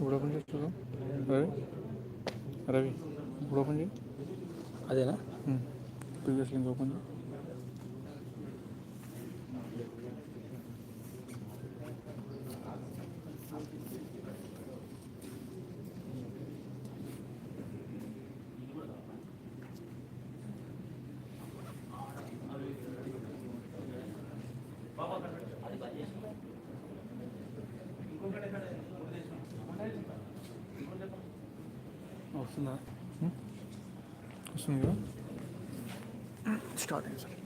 ఇప్పుడు ఓపెన్ చేస్తు రవి రవి ఇప్పుడు ఓపెన్ చేయి. అదేనా ప్రీవియస్ లింక్ ఓపెన్ చేయి. వస్తుందా? వస్తుంది కదా, స్టార్ట్ అయింది సార్.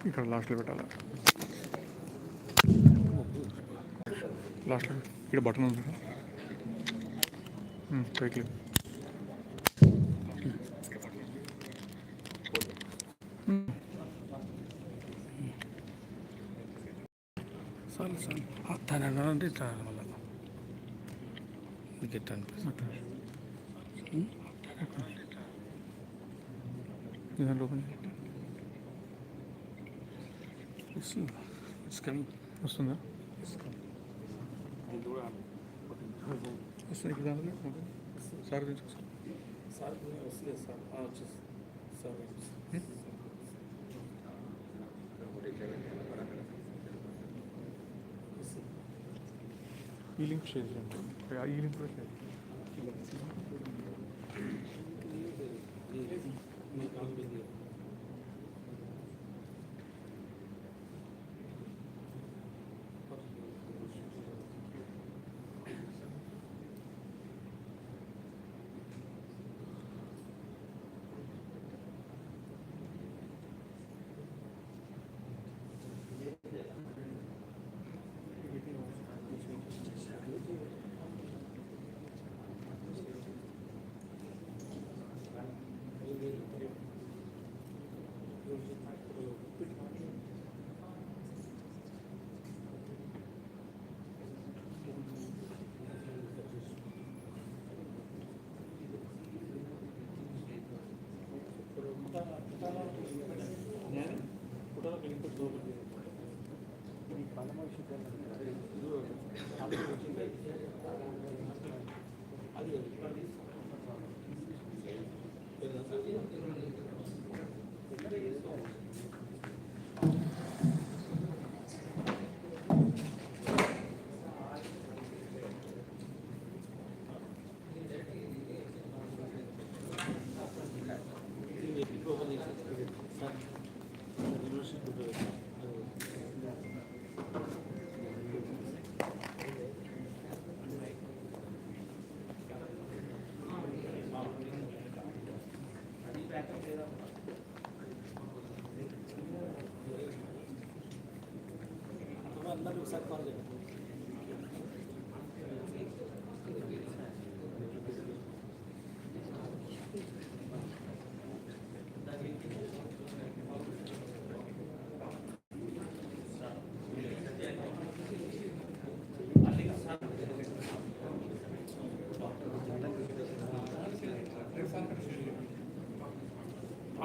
ఇక్కడ లాస్ట్లో పెట్టాలి. లాస్ట్లో ఇక్కడ బటన్ ఉంది కదా, పైకి చాలు చాలు. తను అంటే చాలు మళ్ళీ మీకు ఎట్లా అనిపిస్తుంది? ఇదంతా ఓపెన్ వస్తుందా? వస్తుంది ఇక్కడ దాంట్లో సార్ సార్ వస్తుంది సార్ వచ్చేసి సార్ ఈ లింక్ షేర్ చేయండి. ఈ లింక్ కూడా షేర్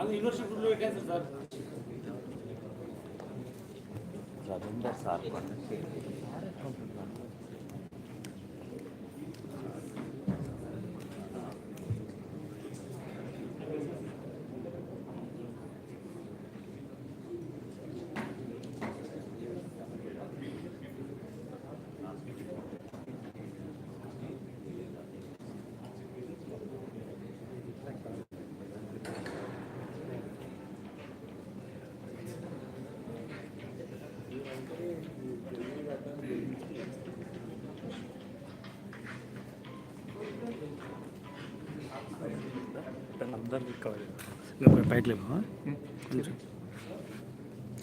అది యూనివర్సిటీలో పెట్టారు సార్. రవీందర్ సార్ అందరికి కావాలి పైకి లేమా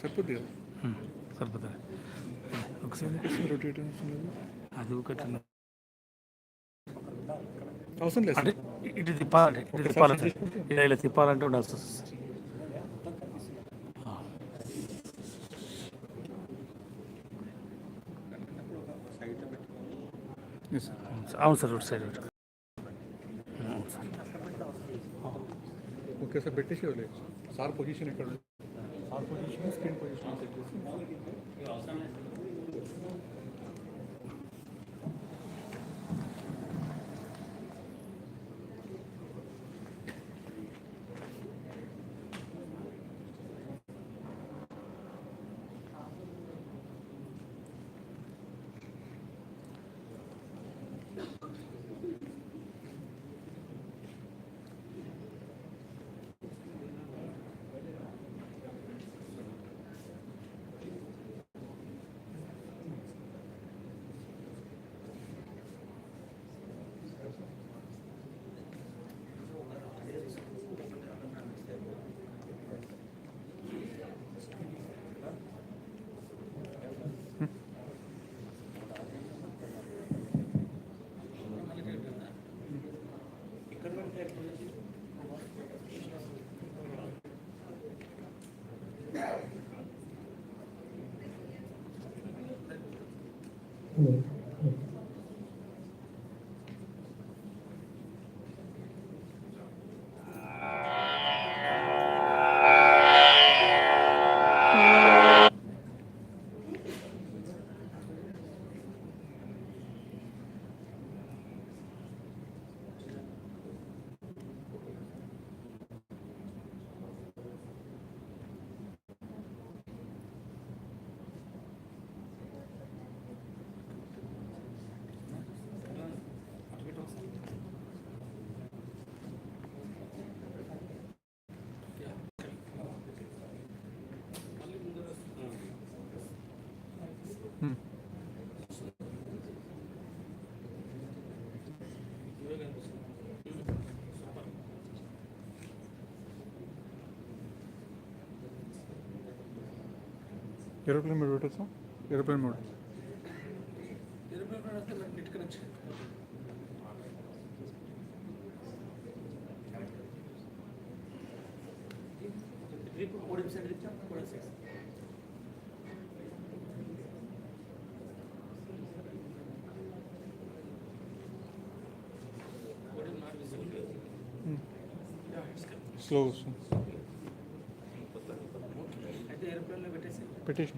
సరిపోద్ది కదా, సరిపోతుంది. ఒకసారి రొటేట్ అది ఒకటి అవసరం లేదు అంటే ఇటు తిప్పాలంటే ఇలా తిప్పాలంటే ఉండాల్సి వస్తుంది. Yes, sir. అవును సార్, రోడ్ సైడ్ అవును సార్. ఓకే సార్, పెట్టేసి వదిలేదు సార్ పొజిషన్ ఎక్కడ ఉంది? Sir position screen position set చేసి ఏరోప్లేన్ మోడ్ పెట్టచ్చు. ఏరోప్లేన్ మోడ్ స్లో వస్తుంది. పెట్టేసి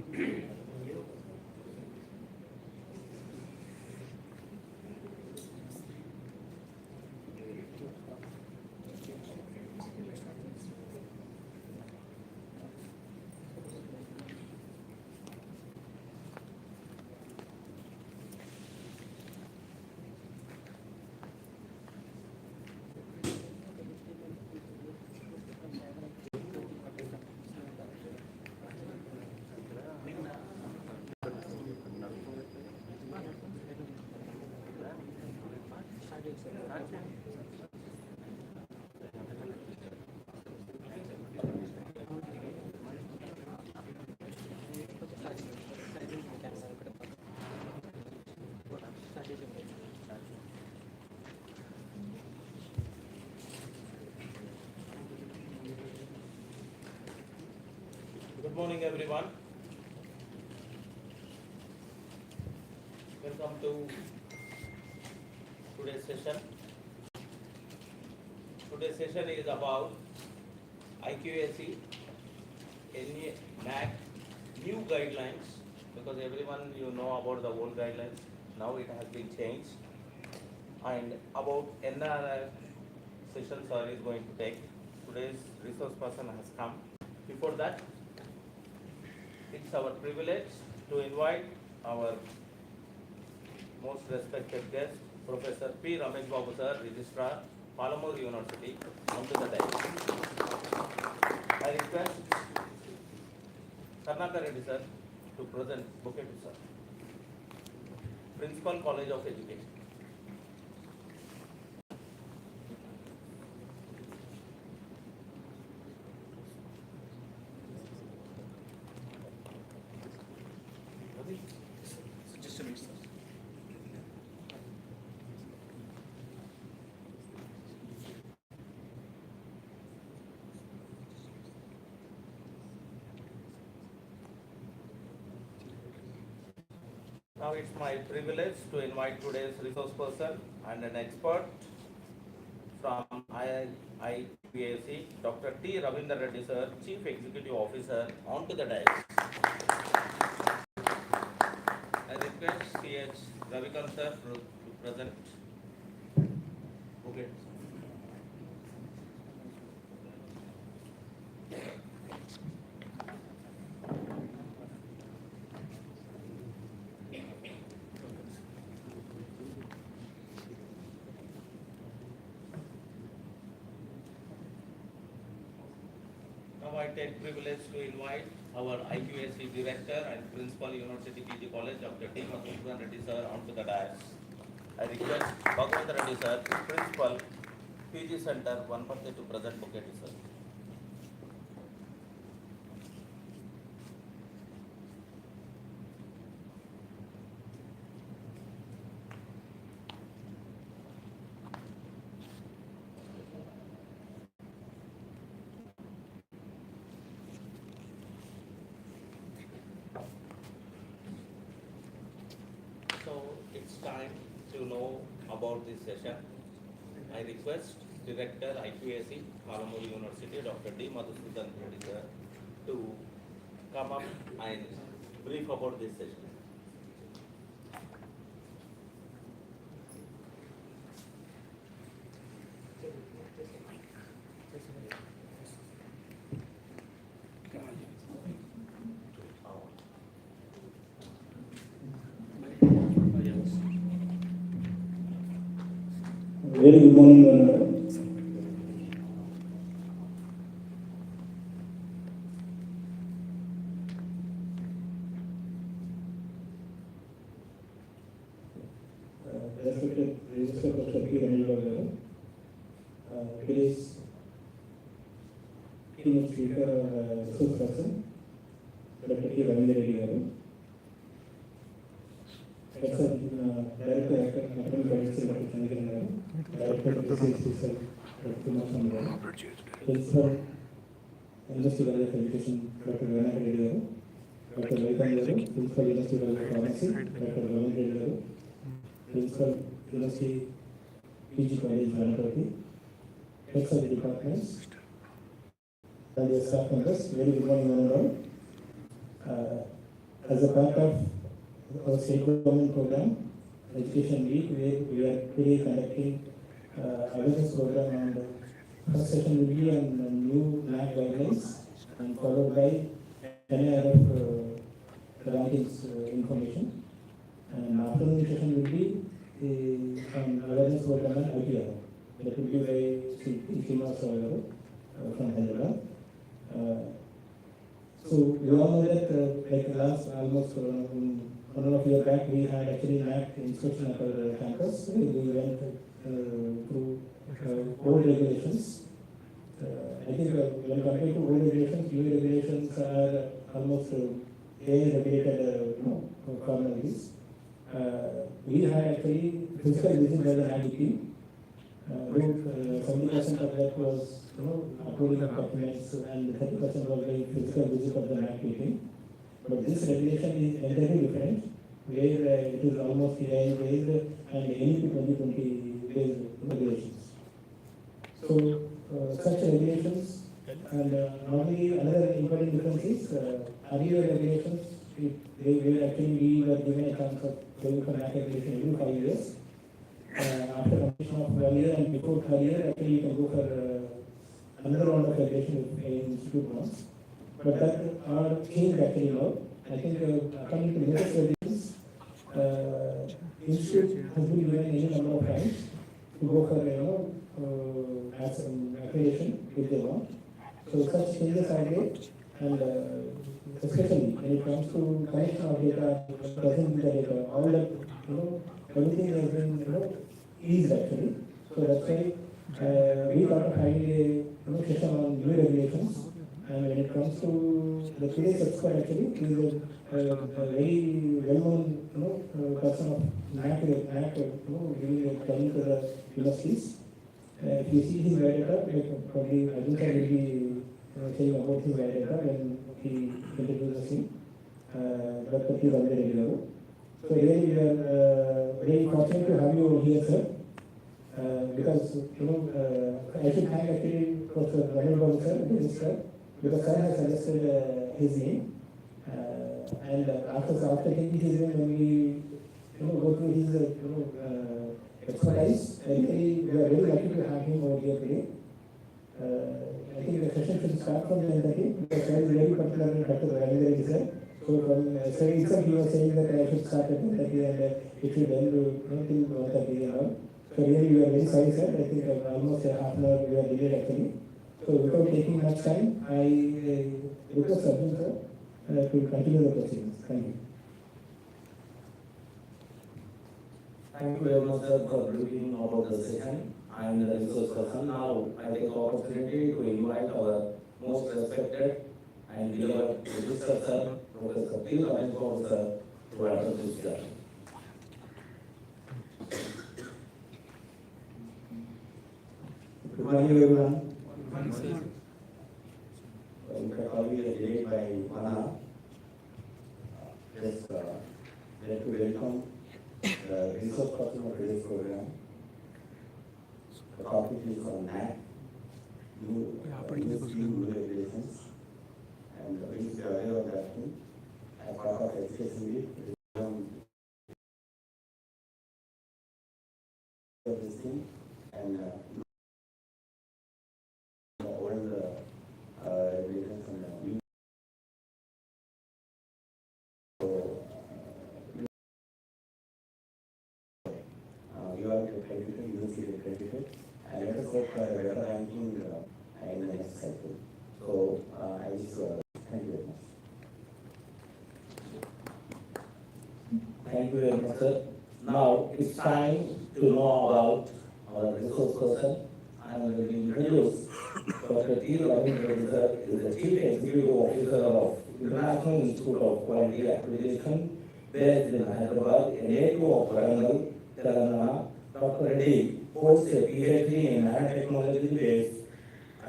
Good morning, everyone. Welcome to today's session. Today's session is about IQAC, NAC, new guidelines, because everyone you know about the old guidelines. Now it has been changed. And about NRI session sir is going to take. Today's resource person has come. Before that, it's our privilege to invite our most respected guest, Professor P. Ramesh Babu sir, Registrar, Palamur University, onto the deck. I request Karunakar Reddy sir to present bouquet to sir. Principal College of Education. Now it's my privilege to invite today's resource person and an expert from IPAC, Dr. T. Ravindra Reddy sir, Chief Executive Officer, onto the dais. I request C.H. Ravikant sir to present. Okay. Now I take privilege to invite our IQAC Director and Principal University PG College, Dr. T. Madhusudan Reddy sir, onto the dais. I request Bhagavendra Reddy sir, Principal, PG Center, Vanpathe to present bouquet to sir. So it's time to know about this session. I request Director IQAC, Palamur University, Dr. D. Madhusudan Reddy sir, to come up and brief about this session. Very good morning. Respected Register Professor P. Ranjit, today's keynote speaker, resource person, Dr. T. Ravindra Reddy garu. Director Academic Advisory, Dr. Chandran garu. Director of Research, Dr. Kumarswamy garu. Principal, Industry College of Education, Dr. Karunakar garu. Dr. Ravikant garu. Principal, Industry College of Pharmacy, Dr. Ravindra Reddy garu. Principal, University PG College, Vanapati. Heads of the departments and the staff members, very good morning one and all. As a part of our state government program, Education Week, we are today conducting awareness program, and first session will be on new NAC guidelines and followed by NIRF rankings information, and afternoon session will be on awareness program and IPR. That will be by Srinivas from Hyderabad. So we all know that like last almost 1.5 years back, we had actually NAC inspection at our campus. We went through old regulations. I think when compared to old regulations, new regulations are almost AI-regulated formalities. We had actually physical visit by the NAC team. 70% of that was uploading of documents and 30% was by physical visit of the NAC meeting. But this regulation is entirely different, where it is almost AI based and NEP 2020 based regulations. So such regulations, and normally another important difference is earlier regulations, they were actually we were given a chance of going for NAC regulation every 5 years. After completion of 1 year and before 3rd year, actually you can go for another round of regulation in institute once. But that are changed actually now. I think according to latest regulations, institute has been given any number of times to go for as an accreditation if they want. So such changes are made, and especially when it comes to connection of data, present the data, all that everything has been eased actually. So that's why we thought of having a session on new regulations. And when it comes to the today's expert, actually, he is a very well-known person of NAC, giving a training to the universities. If you see his biodata, probably Ajinka will be saying about his biodata when he introduces him. Dr. T. Ravindra Reddy garu. So really we are very fortunate to have you over here, sir. Because I should thank actually Professor Ramesh sir, Minister, because sir has suggested his name, and after taking his name, when we go through his expertise, really we are very lucky to have him over here today. I think the session should start from 10:30 because sir is very particular in Dr. Ramesh sir. So from sir itself he was saying that I should start at 10:30 and it should end till 1:30 and all. So really we are very sorry, sir. I think almost a half an hour we are delayed actually. So without taking much time, I request Arjun sir to continue the proceedings. Thank you. Thank you very much, sir, for briefing about the session and the resource person. Now, I take the opportunity to invite our most respected and beloved registered sir, Professor P. Ramesh sir, to address this session. Good morning, everyone. Good morning, sir. In fact, I'll be delayed by 1 hour. Just like to welcome the resource person of today's program. The topic is on NAC, new regulations, and we should be aware of that thing. As part of education week, this thing, and what is the regulations and new. You are credited, you will see the credited, and let us hope for a better ranking in the next cycle. So, I wish thank you very much. Thank you very much, sir. Now, it's time to know about our resource person. I am going to introduce Dr. T. Ramesh sir, is the Chief Executive Officer of International Institute of Quality Accreditation, based in Hyderabad, a native of Warangal, Telangana. Dr. Reddy holds a PhD in nanotechnology-based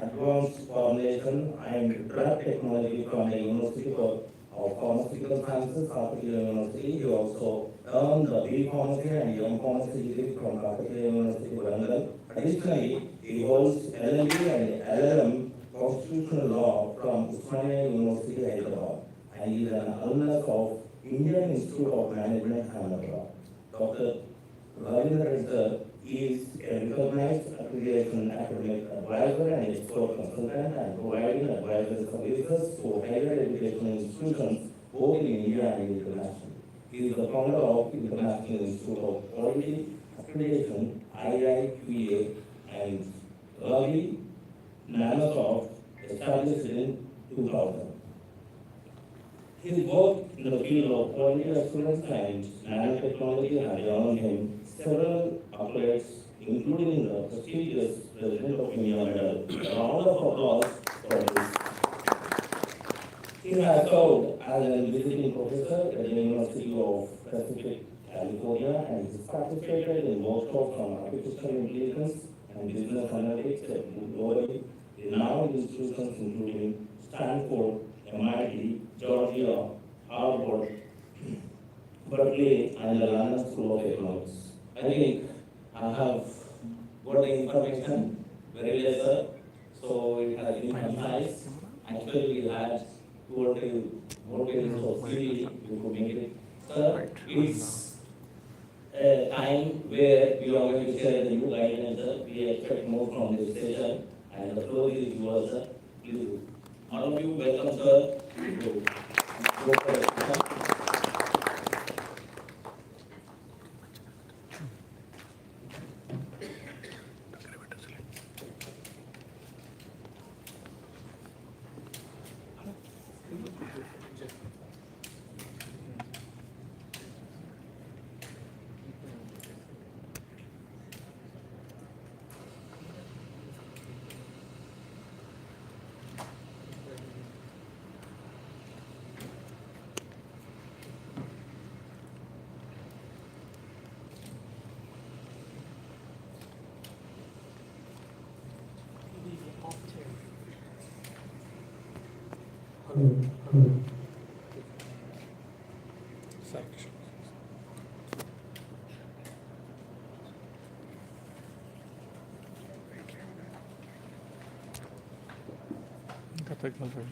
advanced formulation and drug technology from the University of Pharmaceutical Sciences, Karunakar University. He also earned the B Pharmacy and M Pharmacy degree from Karunakar University, Warangal. Additionally, he holds LLB and LLM Constitutional Law from Usmania University, Hyderabad, and he is an alumnus of Indian Institute of Management, Ahmedabad. Dr. Ravindra sir is a recognized accreditation academic advisor and expert consultant and providing advisory services to higher educational institutions both in India and internationally. He is the founder of International Institute of Quality Accreditation, IIQA, and Ravi Nanosoft, established in 2000. His work in the field of quality assurance and nanotechnology has earned him several accolades, including the prestigious President of India Medal. A round of applause for this. He has served as a visiting professor at the University of Pacific, California, and has participated in workshops on artificial intelligence and business analytics at globally renowned institutions including Stanford, MIT, Georgia, Harvard, Berkeley, and the London School of Economics. I think I have got the information very lesser, so it has been concise. Actually, we had more pages of CV, we could make it. Sir, it's a time where we are going to share the new guidelines, sir. We expect more from this session, and the floor is yours, sir. Please, all of you, welcome, sir. Go for it, sir. technical.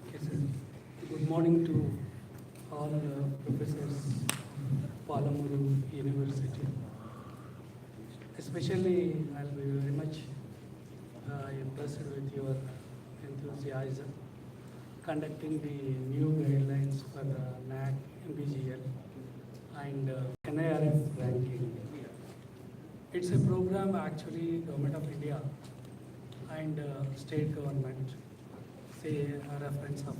Okay, sir. Good morning to all professors, Palamuru University. Especially, I'll be very much impressed with your enthusiasm conducting the new guidelines for NAC, MBGL, and NIRF ranking. It's a program actually Government of India and state government say a reference of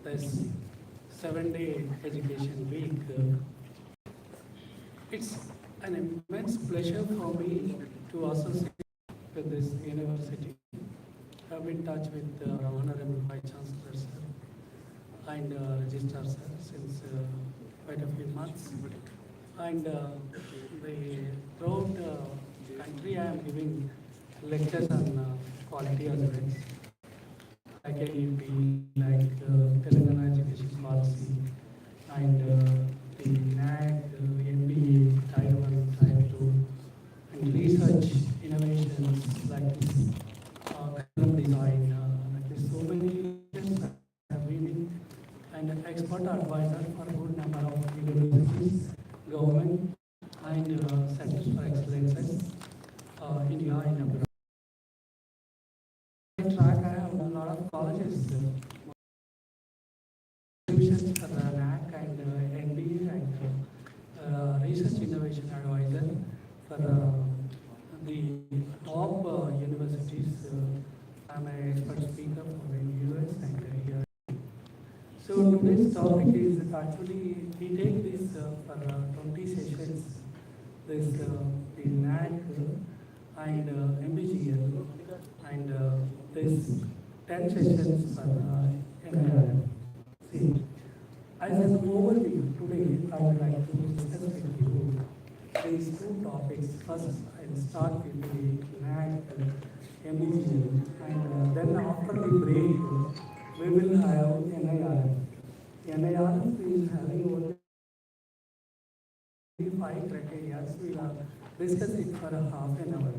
this 7-day education week. It's an immense pleasure for me to associate with this university. I've been in touch with Honorable Vice Chancellor sir and Registrar sir since quite a few months. And throughout the country, I am giving lectures on quality assurance, like AEP, like Telangana education policy, and the NAC, NBA, Tier 1, Tier 2, and research innovations like this, curriculum design, like this. So many lectures I have been in, and an expert advisor for a good number of universities, government, and centers for excellences, India and abroad. Track, I have a lot of colleges, institutions for NAC and NBA and research innovation advisor for the top universities. I'm an expert speaker for the US and here. So today's topic is actually we take this for 20 sessions, this the NAC and MBGL and this 10 sessions for NIRF. See, as an overview today, I would like to discuss with you these two topics. First, I'll start with the NAC and MBGL, and then after the break, we will have NIRF. NIRF is having only 5 criteria. We will discuss it for half an hour.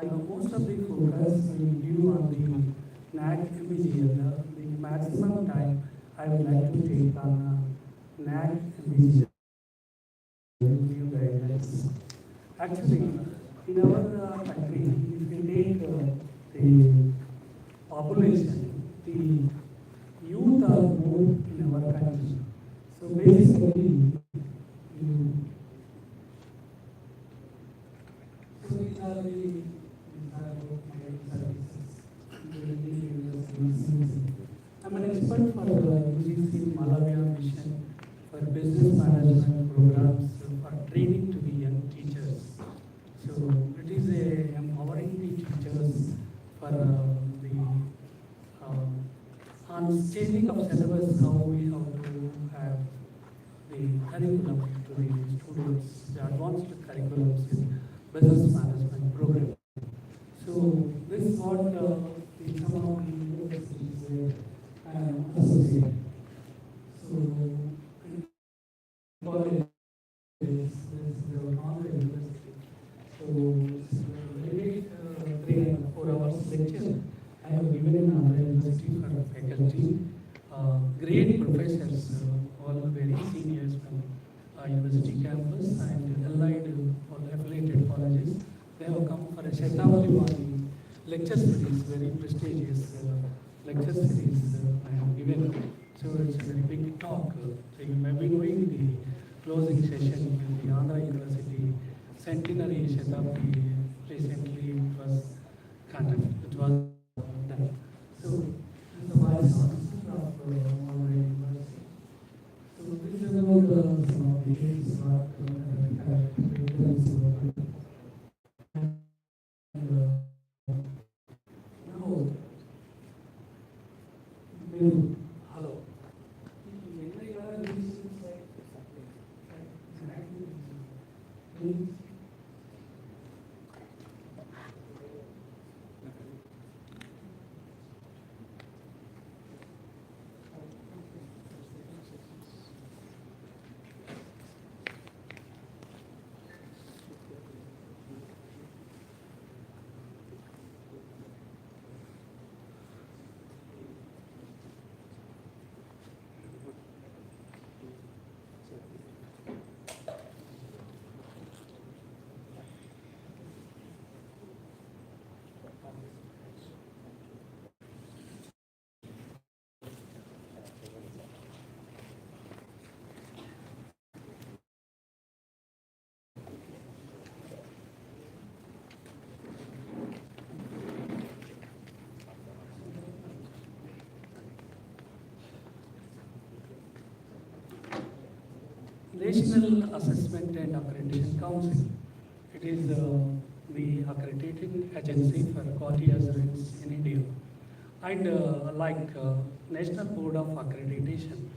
And most of the focus we will give on the NAC MBGL. The maximum time I would like to take on NAC MBGL new guidelines. Actually, in our country, if you take the population, the youth are more in our country. So basically, these are the I'm an expert for UGC Malavia Mission for business management programs for training to the young teachers. So it is a empowering the teachers for the on changing of syllabus, how we have to have the curriculum to the students, the advanced curriculums in business management program. So this is what some of the universities associated. So college is the online university. So maybe 3 and 4 hours lecture I have given in another university for faculty, great professors, all very seniors from university campus and allied or affiliated colleges. They have come for a Shatabdi Vani lecture series, very prestigious lecture series I have given. So it's a very big talk. So you may be knowing the closing session in the Andhra University centenary Shatabdi recently it was conducted. It was done. So the vice chancellor of Andhra University. So this is about some of the issues that hello. National Assessment and Accreditation Council. It is the accrediting agency for quality assurance in India. And National Board of Accreditation,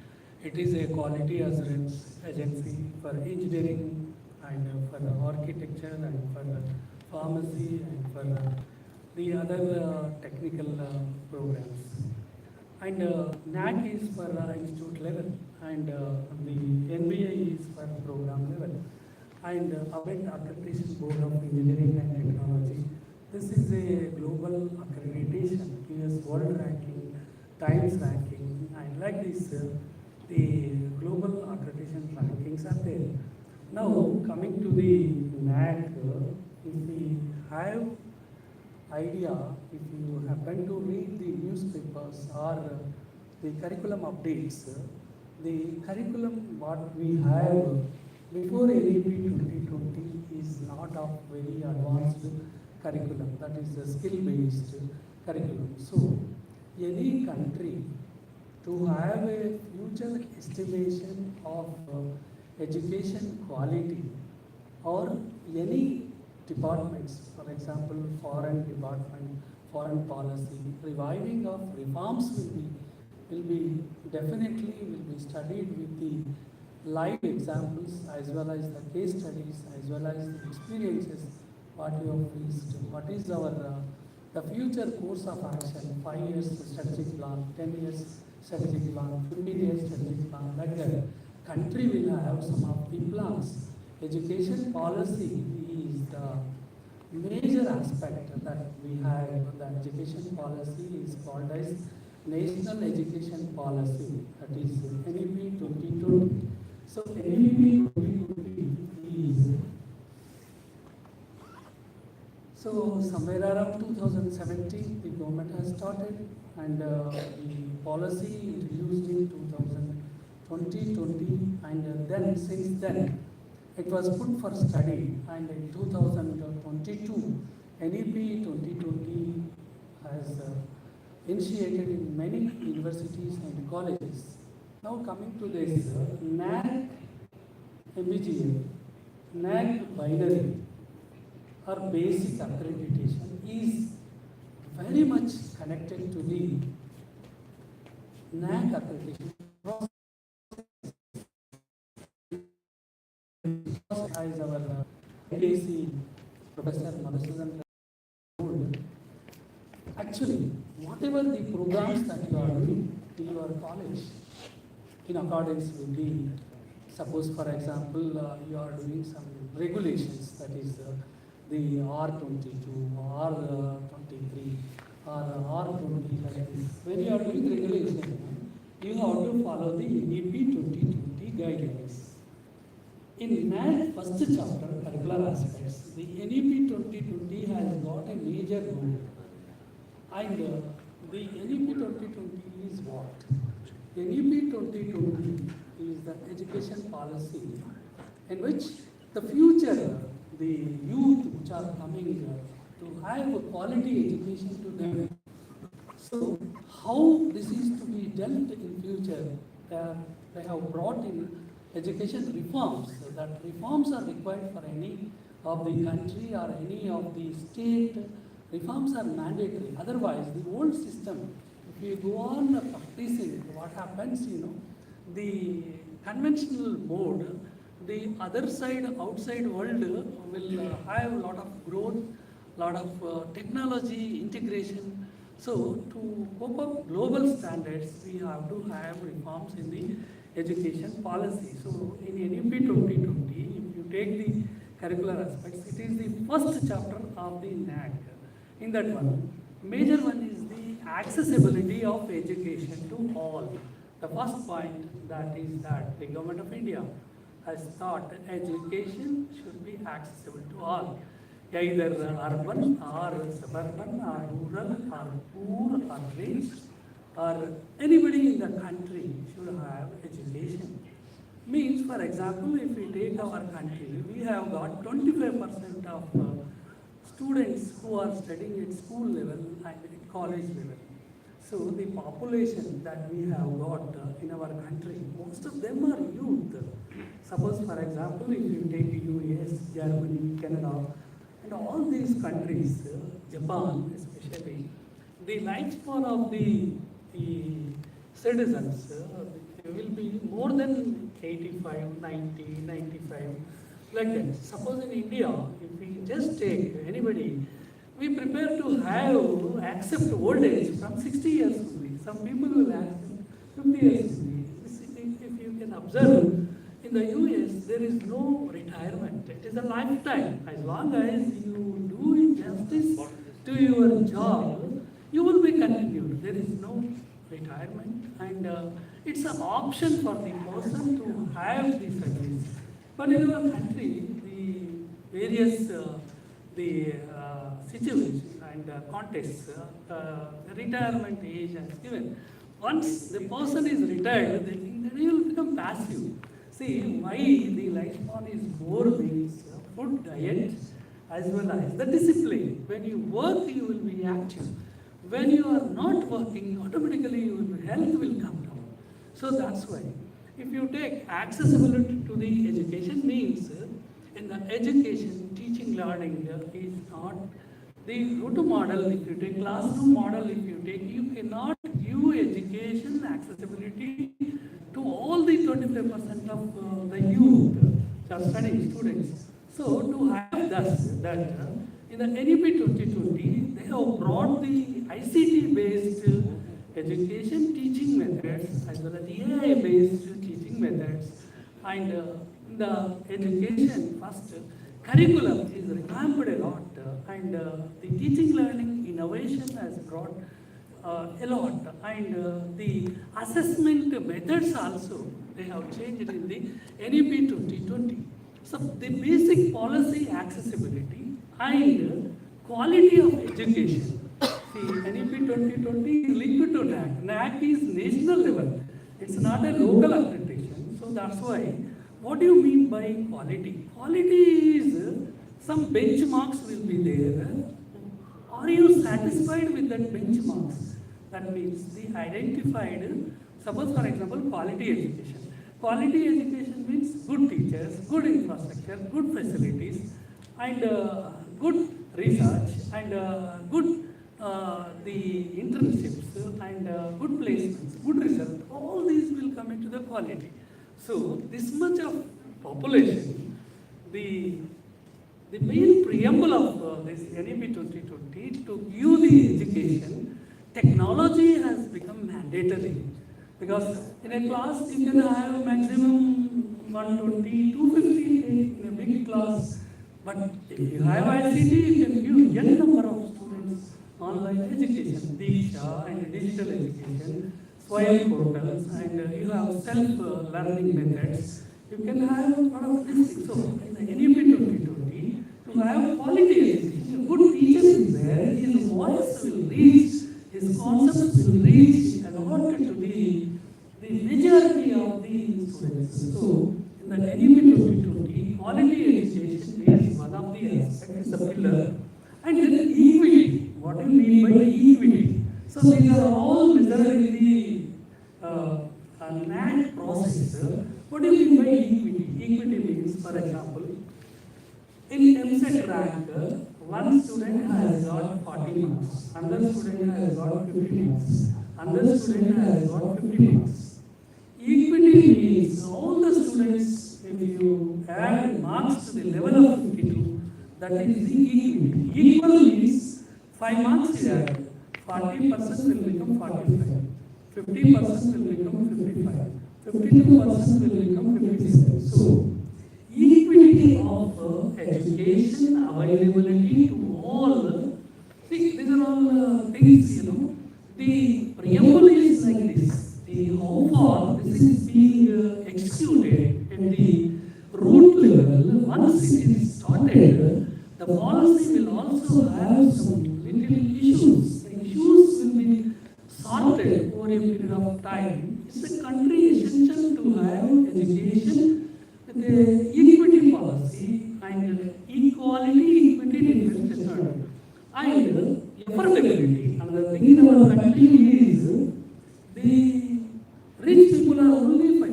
it is a quality assurance agency for engineering and for architecture and for pharmacy and for the other technical programs. And NAC is for institute level, and the NBA is for program level, and Awent Accreditation Board of Engineering and Technology. This is a global accreditation, US World Ranking, Times Ranking, and like this, the global accreditation rankings are there. Now, coming to the NAC, if we have idea, if you happen to read the newspapers or the curriculum updates, the curriculum what we have before NEP 2020 is not of very advanced curriculum, that is the skill-based curriculum. So, any country to have a future estimation of education quality or any departments, for example, foreign department, foreign policy, reviving of reforms will be definitely will be studied with the live examples as well as the case studies as well as the experiences what you have faced, what is our the future course of action, 5 years strategic plan, 10 years strategic plan, 15 years strategic plan, like that. Country will have some of the plans. Education policy is the major aspect that we have. The education policy is called as National Education Policy, that is NEP 2020. So NEP 2020 is so somewhere around 2017 the government has started, and the policy introduced in 2020, and then since then it was put for study, and in 2022 NEP 2020 has initiated in many universities and colleges. Now coming to this NAC MBGA, NAC binary or basic accreditation is very much connected to the NAC accreditation process. As our ADC Professor Madhusudan told, actually, whatever the programs that you are doing in your college, in accordance with the, suppose for example, you are doing some regulations, that is the R22, R23, or R20, like this. When you are doing regulation, you have to follow the NEP 2020 guidelines. In NAC first chapter, curricular aspects, the NEP 2020 has got a major role. And the NEP 2020 is what? NEP 2020 is the education policy in which the future, the youth which are coming to have a quality education to them. So how this is to be dealt in future, they have brought in education reforms. So that reforms are required for any of the country or any of the state. Reforms are mandatory. Otherwise, the old system, if you go on practicing, what happens, the conventional mode, the other side, outside world will have a lot of growth, lot of technology integration. So to cope up global standards, we have to have reforms in the education policy. So in NEP 2020, if you take the curricular aspects, it is the first chapter of the NAC. In that one, major one is the accessibility of education to all. The first point that is that the government of India has thought education should be accessible to all, either urban or suburban or rural or poor or rich or anybody in the country should have education. Means, for example, if we take our country, we have got 25% of students who are studying at school level and at college level. So the population that we have got in our country, most of them are youth. Suppose, for example, if you take US, Germany, Canada, and all these countries, Japan especially, the lifespan of the citizens will be more than 85, 90, 95, like that. Suppose in India, if we just take anybody, we prepare to have accept old age from 60 years only. Some people will accept 50 years only. If you can observe, in the US, there is no retirement. It is a lifetime. As long as you do justice to your job, you will be continued. There is no retirement, and it's an option for the person to have the service. But in our country, the various situations and contexts, retirement age is given. Once the person is retired, then he will become passive. See, why the lifespan is more means food, diet, as well as the discipline. When you work, you will be active. When you are not working, automatically your health will come down. So that's why. If you take accessibility to the education means, in the education, teaching, learning is not the route model. If you take classroom model, if you take, you cannot give education accessibility to all the 25% of the youth who are studying students. So to have that in the NEP 2020, they have brought the ICT-based education teaching methods as well as AI-based teaching methods, and the education first curriculum is revamped a lot, and the teaching learning innovation has brought a lot, and the assessment methods also they have changed in the NEP 2020. So the basic policy accessibility and quality of education. See, NEP 2020 is linked to NAC. NAC is national level. It's not a local accreditation. So that's why. What do you mean by quality? Quality is some benchmarks will be there. Are you satisfied with that benchmarks? That means the identified, suppose for example, quality education. Quality education means good teachers, good infrastructure, good facilities, and good research, and good the internships, and good placements, good result. All these will come into the quality. So this much of population, the main preamble of this NEP 2020 to give the education, technology has become mandatory. Because in a class you can have maximum 120, 250 in a big class. But if you have ICT, you can give n number of students online education, Diksha and digital education, Swayam portals, and you have self-learning methods. You can have a lot of these things. So in the NEP 2020, to have quality education, a good teacher is there, his voice will reach, his concepts will reach a lot to the majority of the students. So in the NEP 2020, quality education is one of the aspects, is a pillar. And then equity. What do you mean by equity? So these are all measured in the NAC process. What do you mean by equity? Equity means, for example, in MSET rank, one student has got 40 marks, another student has got 50 marks, another student has got 50 marks. Equity means all the students, if you add marks to the level of 52, that is the equity. Equal means 5 marks is added, 40% will become 45, 50% will become 55, 52% will become 57. So, equity of education availability to all. See, these are all things, The preamble is like this. How far this is being executed at the root level, once it is started, the policy will also have some little issues. The issues will be sorted over a period of time. It's a country essential to have education with the equity policy and equality, equity investment, and affordability. Another thing in our country is the rich people are only 5%,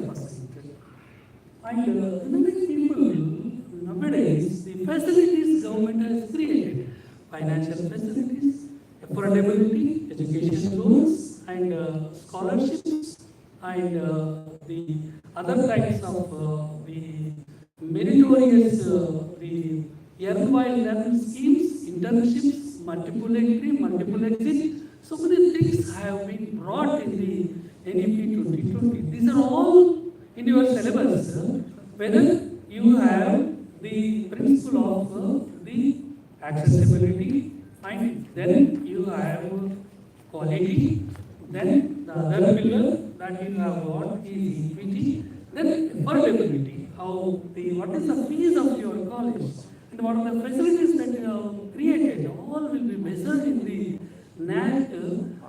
And many people nowadays, the facilities government has created, financial facilities, affordability, education loans, and scholarships, and the other types of the meritorious, the erstwhile learning schemes, internships, multiple entry, multiple exit. So many things have been brought in the NEP 2020. These are all in your syllabus. Whether you have the principle of the accessibility, and then you have quality, then the other pillar that you have got is equity, then affordability, how the what is the fees of your college, and what are the facilities that you have created, all will be measured in the NAT,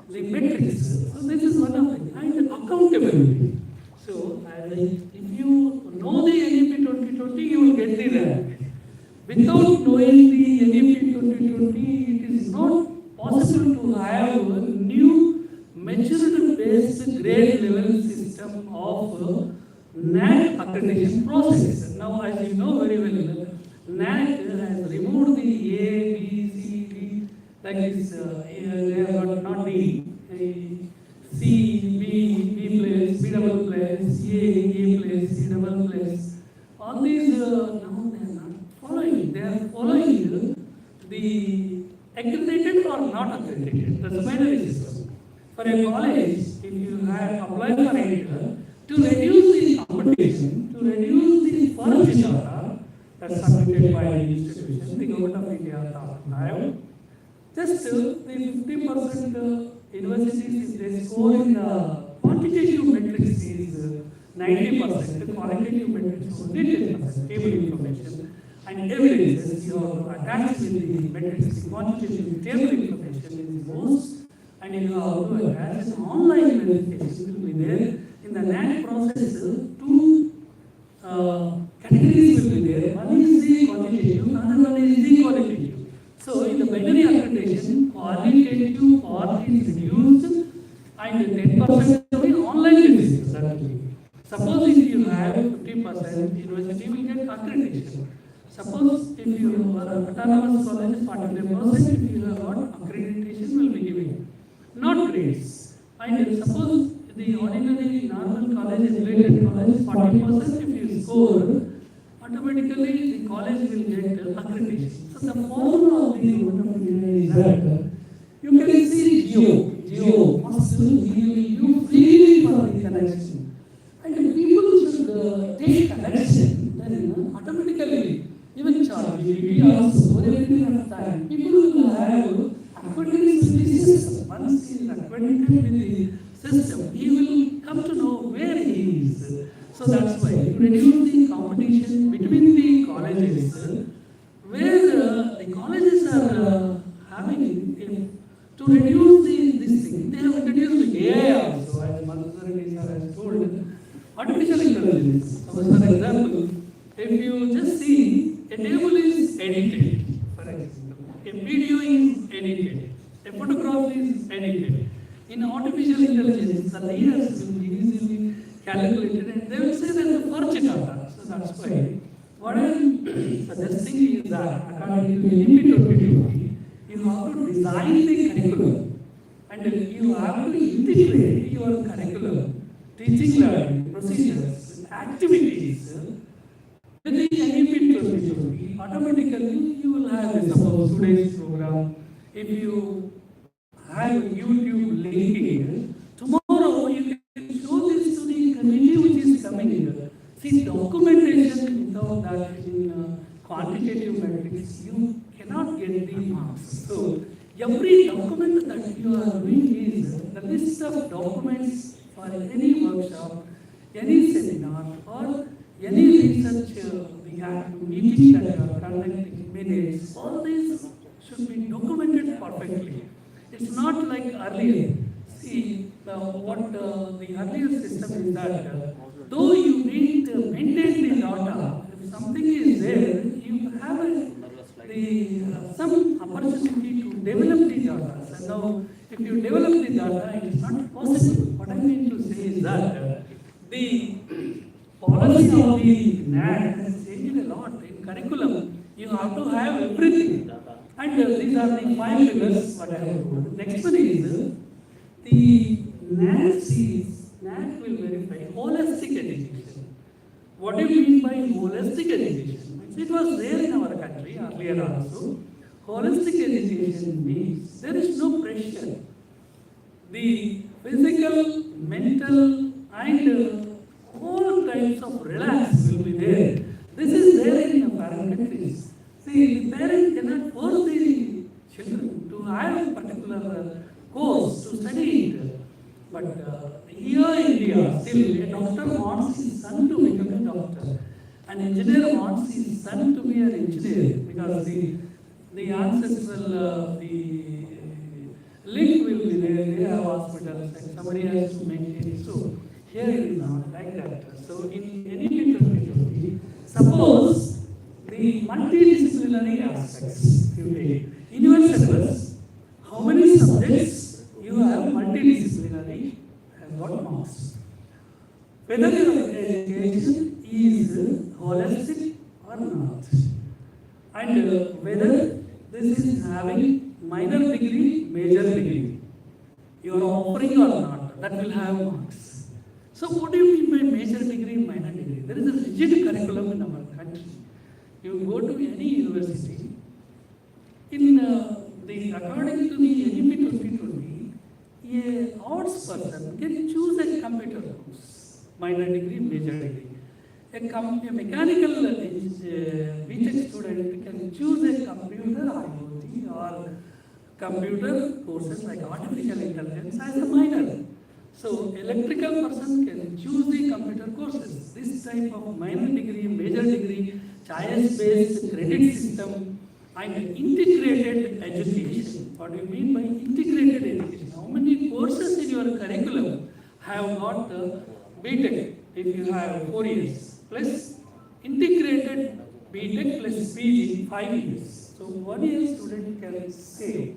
the metrics. So this is one of it, and accountability. So if you know the NEP 2020, you will get the rank. Without knowing the NEP 2020, it is not possible to have a new maturity-based grade level system of NAT accreditation process. Now, as you know very well, NAT has removed the A, B, C, D, like this, they have got not D, C, B place, B double place, A place, C double place. All these, now they are not following. They are following the accredited or not accredited. That's binary system. For a college, if you have applied for it, to reduce the competition, to reduce the first data that's submitted by the institution, the government of India have just the 50% universities, if they score in the quantitative metrics is 90%, the qualitative metrics only 10%, table information and evidences you are attached with the metrics, the quantitative table information is most, and you have to attach an online verification will be there. In the NAT process, two categories will be there. One is the quantitative, another one is the qualitative. So in the binary accreditation, qualitative part is reduced and 10% will be online basis. Suppose if you have 50%, university will get accreditation. Suppose if you are autonomous college, 45%, if you have got accreditation will be given, not grades. And suppose the ordinary normal college is related college, 40%, if you score, automatically the college will get accreditation. So the formula of the is that you can see geo, first you freely for the connection. And people should take connection, then automatically, even charge, also, everything of time, people will have acquaintance with the system. Once he is acquainted with the system, he will come to know where he is. So that's why you reduce the competition between the colleges, where the colleges are having, to reduce this thing, they have introduced AI also, as Madhusudhan has told, artificial intelligence. So for example, if you just see, a table is edited, for example, a video is edited, a photograph is edited. In artificial intelligence, the layers will be easily calculated and they will say that the first data. So that's why what I am suggesting is that according to NEP 2020, you have to design the curriculum and you have to integrate your curriculum, teaching learning, procedures, activities with the NEP 2020. Automatically you will have a suppose today's program. If you have YouTube linking, tomorrow you can show this to the committee which is coming. See, documentation without that in quantitative metrics, you cannot get the marks. So, every document that you are doing is the list of documents for any workshop, any seminar, or any research meeting that you are conducting, minutes, all these should be documented perfectly. It's not like earlier. See, what the earlier system is that though you need to maintain the data, if something is there, you have some opportunity to develop the data. So now, if you develop the data, it is not possible. What I mean to say is that the policy policy of the NAT has changed a lot in curriculum. You have to have everything. And these are the 5 pillars what I have told. Next one is the NAT will verify holistic education. What do you mean by holistic education? It was there in our country earlier also. Holistic education means there is no pressure. The physical, mental, and all types of relax will be there. This is there in the foreign countries. See, the parent cannot force the children to have a particular course to study it. But here in India, still a doctor wants his son to become a doctor. An engineer wants his son to be an engineer because the ancestral the link will be there. They have hospitals and somebody has to maintain it. So here it is not like that. So in any community, suppose the multidisciplinary aspects you take. In your syllabus, how many subjects you have multidisciplinary and what marks? Whether your education is holistic or not, and whether this is having minor degree, major degree, you are offering or not, that will have marks. So what do you mean by major degree, minor degree? There is a rigid curriculum in our country. You go to any university, in according to the NEP 2020, a arts person can choose a computer course, minor degree, major degree. A mechanical BTech student can choose a computer IoT or computer courses like artificial intelligence as a minor. So electrical person can choose the computer courses. This type of minor degree, major degree, choice-based credit system and integrated education. What do you mean by integrated education? How many courses in your curriculum have got the BTech if you have 4 years plus integrated BTech plus PG 5 years. So 1 year student can save.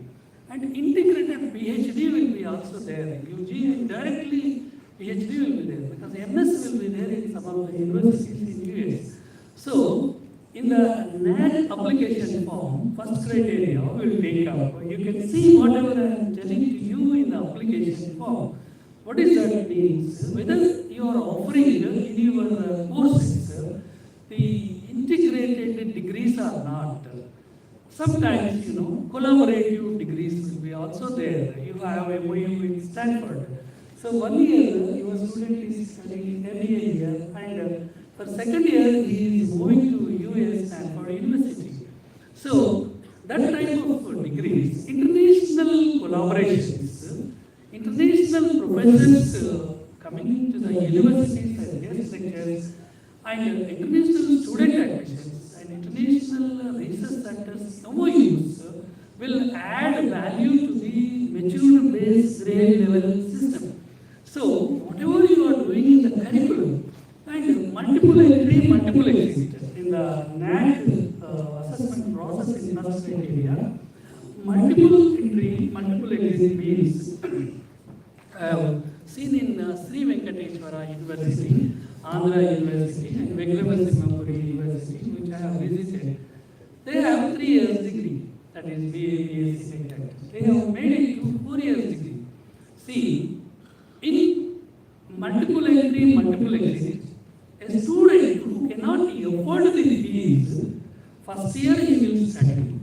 And integrated PhD will be also there. UG and directly PhD will be there because MS will be there in some of the universities in US. So in the NAT application form, first criteria will take up. You can see whatever I am telling to you in the application form. What is that means? Whether you are offering in your courses the integrated degrees or not. Sometimes, collaborative degrees will be also there. You have a MOU in Stanford. So 1 year, your student is studying MBA here, and for second year, he is moving to US Stanford University. So that type of degrees, international collaborations, international professors coming to the universities and guest lectures, and international student admissions and international research centers, MOUs will add value to the mature base grade level system. So whatever you are doing in the curriculum, and multiple entry, multiple exit in the NAT assessment process in first criteria, multiple entry, multiple exit means seen in Sri Venkateswara University, Andhra University, and Venkateswara University, which I have visited. They have 3 years degree, that is BA, BSc, Tech. They have made it to 4 years degree. See, in multiple entry, multiple exit, a student who cannot afford the fees, first year he will study,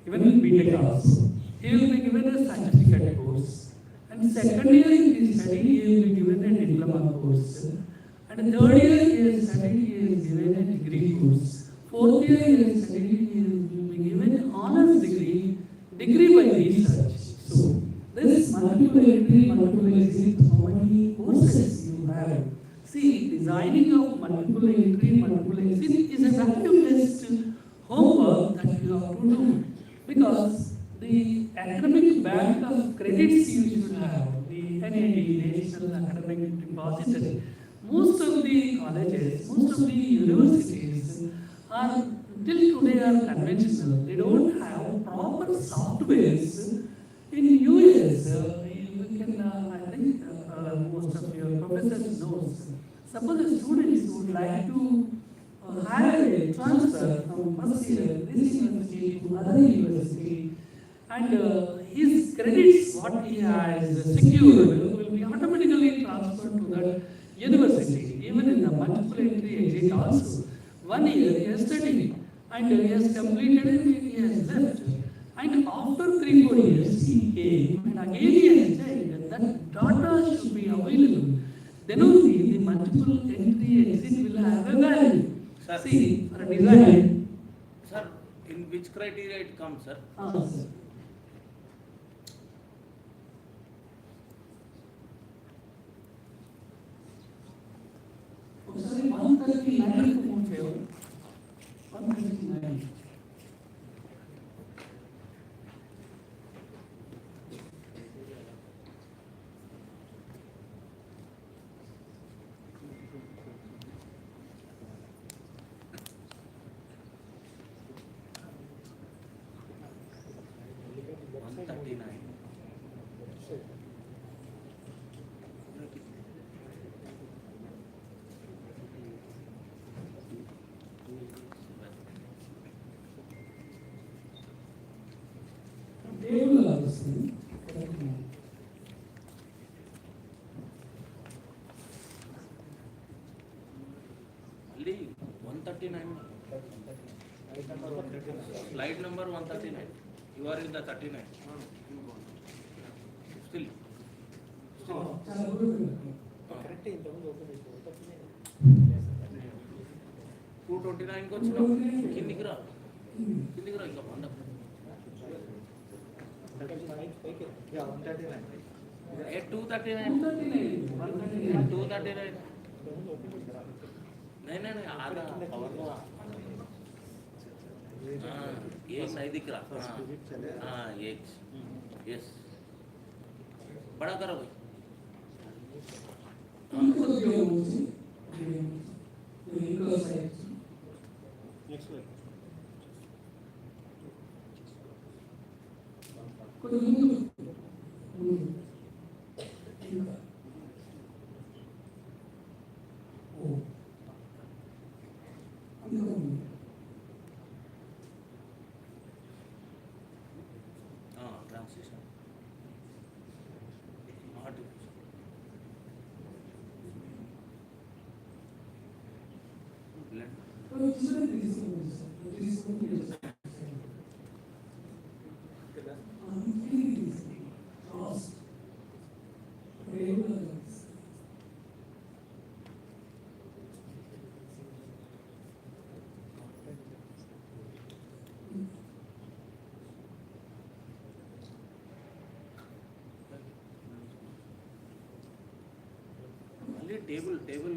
even in BTech also. He will be given a certificate course. And second year he is studying, he will be given a diploma course. And third year he is studying, he is given a degree course. Fourth year he is studying, he will be given honors degree by research. So this multiple entry, multiple exit, how many courses you have? See, designing of multiple entry, multiple exit is a value-based homework that you have to do. Because the academic bank of credits you should have, the NAD, National Academic Depository, most of the colleges, most of the universities are till today are conventional. They don't have proper softwares. In US, you can, I think most of your professors knows, Suppose the students would like to have a transfer from first year this university to other university, and his credits, what he has secured, will be automatically transferred to that university. Even in the multiple entry exit also, 1 year he has studied and he has completed and he has left. And after 3-4 years he came and again he has checked that data should be available. Then only the multiple entry exit will have a value. Sir. See, for a design. Sir, in which criteria it comes, sir? Sir. ఒకసారి 139 కు move చేయాలి. 139. Table వస్తుంది. Only 139. Slide number 139. You are in the 39. Still. చాలా good. Correct ఇంతకుముందు open చేసి 229 కి వచ్చినావు. కిందికి రా ఇంకా వంద. Yeah, 139. 239. 239. नहीं आधा कवर को ये सही दिख रहा. हाँ ये यस बड़ा करो भाई. Next slide. Transition. టేబుల్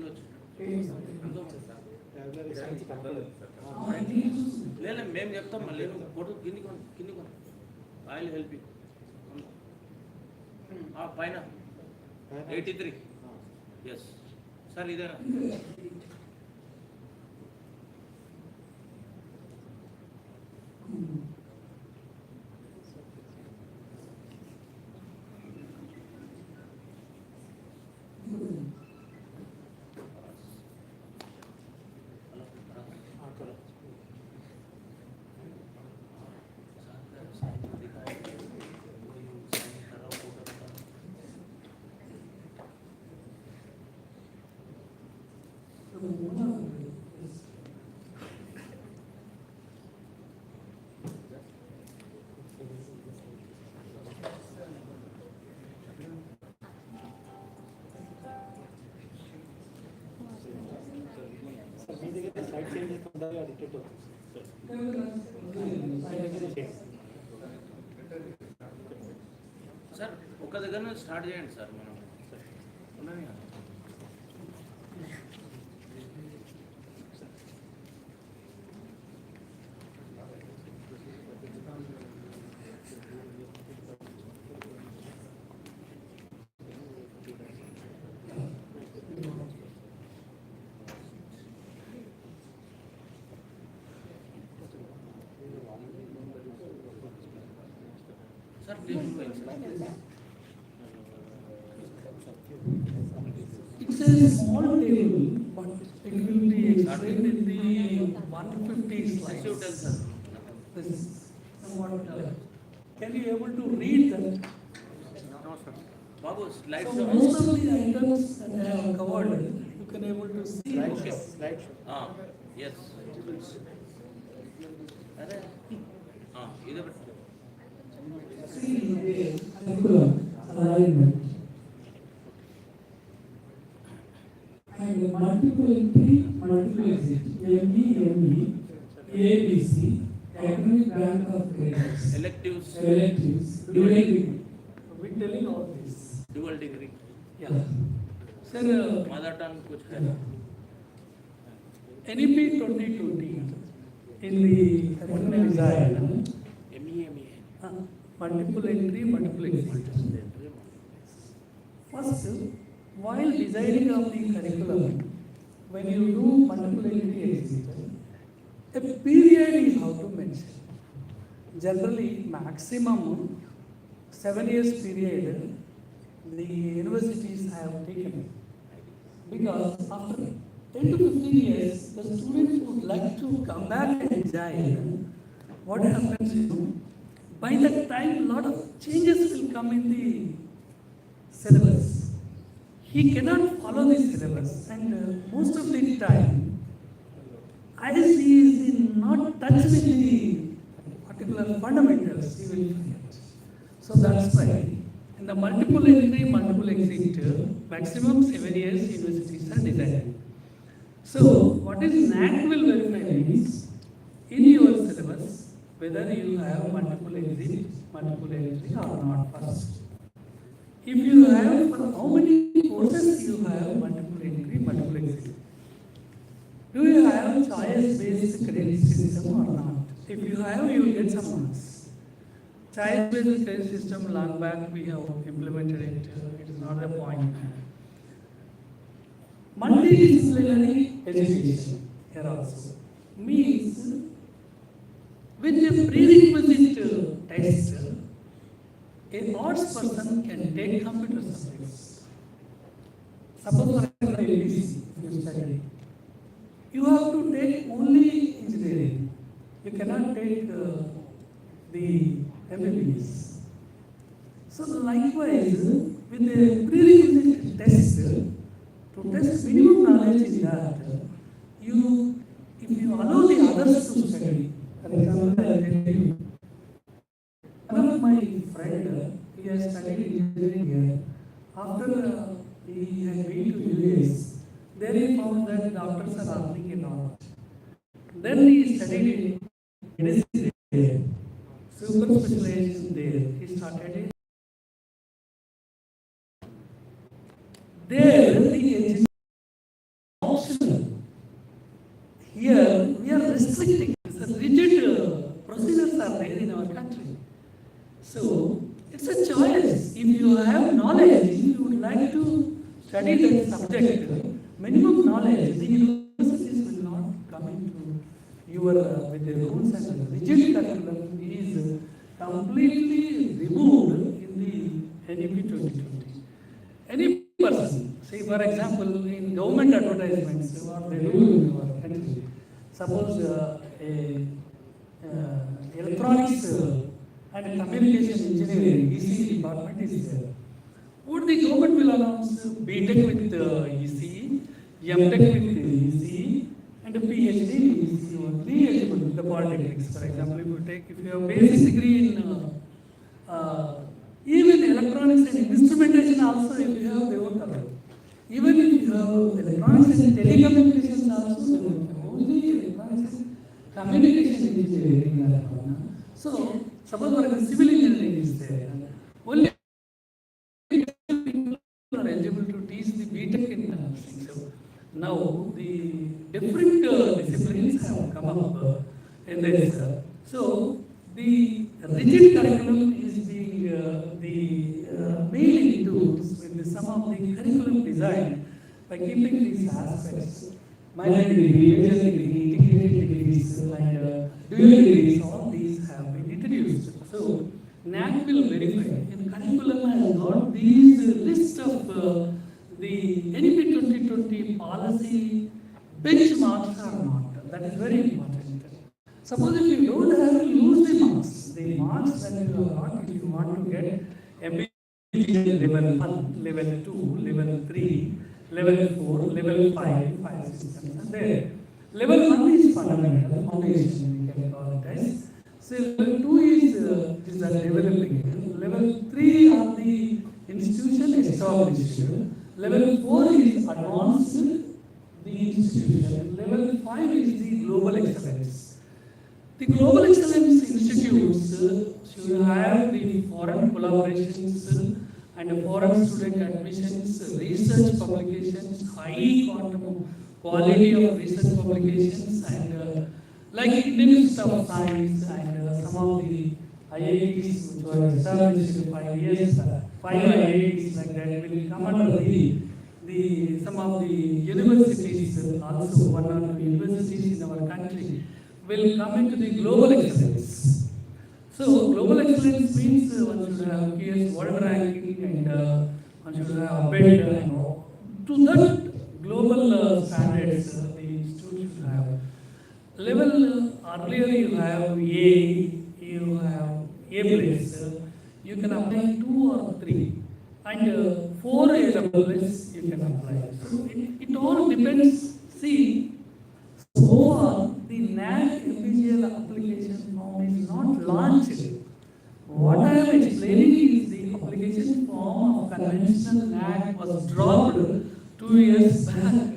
లేదు మేము చెప్తాం మళ్ళీ నువ్వు కొట్టు కింది కొను ఐ విల్ హెల్ప్ యూ పైన 83 ఎస్ సార్ ఇదేనా Side changes ఉండాలి అది టికెట్ సార్ ఒక దగ్గర స్టార్ట్ చేయండి సార్ మనం ఉండని sir It's a small table, but it will be explained in the 150 slides. This is somewhat, can you able to read that? No, sir. Babu, slide So show. most of the items that I have covered, you can able to see. Ah, yes. अरे, हाँ, इधर बैठो. See the curriculum alignment and multiple entry, multiple exit, ME, ABC, academic bank of credits, Electives, electives, dual degree. We telling all this. dual degree. Yeah. Sir, Mother tongue कुछ है. NEP 2020 in the curriculum design, multiple entry, multiple exit. First, while designing of the curriculum, when you do multiple entry exit, a period is how to mention. Generally, maximum 7 years period the universities have taken. Because after 10 to 15 years, the students would like to come back and join. What happens, by that time, a lot of changes will come in the syllabus. He cannot follow the syllabus, and most of the time, as he is in not touch with the particular fundamentals, he will forget. So that's why in the multiple entry, multiple exit, maximum 7 years universities are designed. So what is NAC will verify means in your syllabus whether you have multiple exit, multiple entry or not first. If you have, for how many courses you have multiple entry, multiple exit? Do you have choice-based credit system or not? If you have, you will get some marks. Choice-based credit system, long back we have implemented it. It is not the point. Multidisciplinary education here also means with a prerequisite test, a arts person can take computer subjects. Suppose for example, ABC, you study. You have to take only engineering. You cannot take the MBBS. So likewise, with a prerequisite test, to test minimum knowledge is that if you allow the others to study, for example, I will tell you, one of my friend, he has studied engineering here. After he had been to US, there he found that doctors are earning a lot. Then he studied medicine there, super specialization there. He started it. There, the engineering optional. Here, we are restricting. The rigid procedures are there in our country. So, it's a choice. If you have knowledge, if you would like to study that subject, minimum knowledge, the universities will not come into your with the rules and rigid curriculum is completely removed in the NEP 2020. Any person, say for example, in government advertisements, what they do in our country, suppose electronics and communication engineering, ECE department is there. What the government will announce? BTech with ECE, MTech with ECE, and PhD in ECE only eligible with the polytechnics. For example, if you have basic degree in even electronics and instrumentation also, if you have, they won't allow. Even if you have electronics and telecommunications also, they won't allow. Only electronics and communication engineering. So, suppose for example, civil engineering is there. Only people are eligible to teach the BTech in nursing. So, now the different disciplines have come up in this. So, the rigid curriculum is being made into with some of the curriculum design by keeping these aspects. Minor degree, major degree, integrated degrees, and dual degrees, all these have been introduced. So, NAC will verify. In curriculum has got these list of the NEP 2020 policy benchmarks are not. That is very important. Suppose if you don't have to use the marks that you have got, if you want to get MBA level 1, level 2, level 3, level 4, level 5 systems are there. Level 1 is fundamental, foundation we can call it as. So level 2 is the developing. Level 3 are the institution established. Level 4 is advanced, the institution. Level 5 is the global excellence. The global excellence institutes should have the foreign collaborations and foreign student admissions, research publications, high quantum quality of research publications, and like Indian Institute of Science and some of the IITs which were established 5 years, 5 IITs like that will come under the some of the universities, also 1 or 2 universities in our country will come into the global excellence. So global excellence means one should have PS world ranking and one should have bed, to that global standards the student should have. Level earlier you have A, you have A place, you can apply 2 or 3, and 4 A plus you can apply. So it all depends. See, so far the NAC official application form is not launched. What I am explaining is the application form of conventional NAC was dropped 2 years back.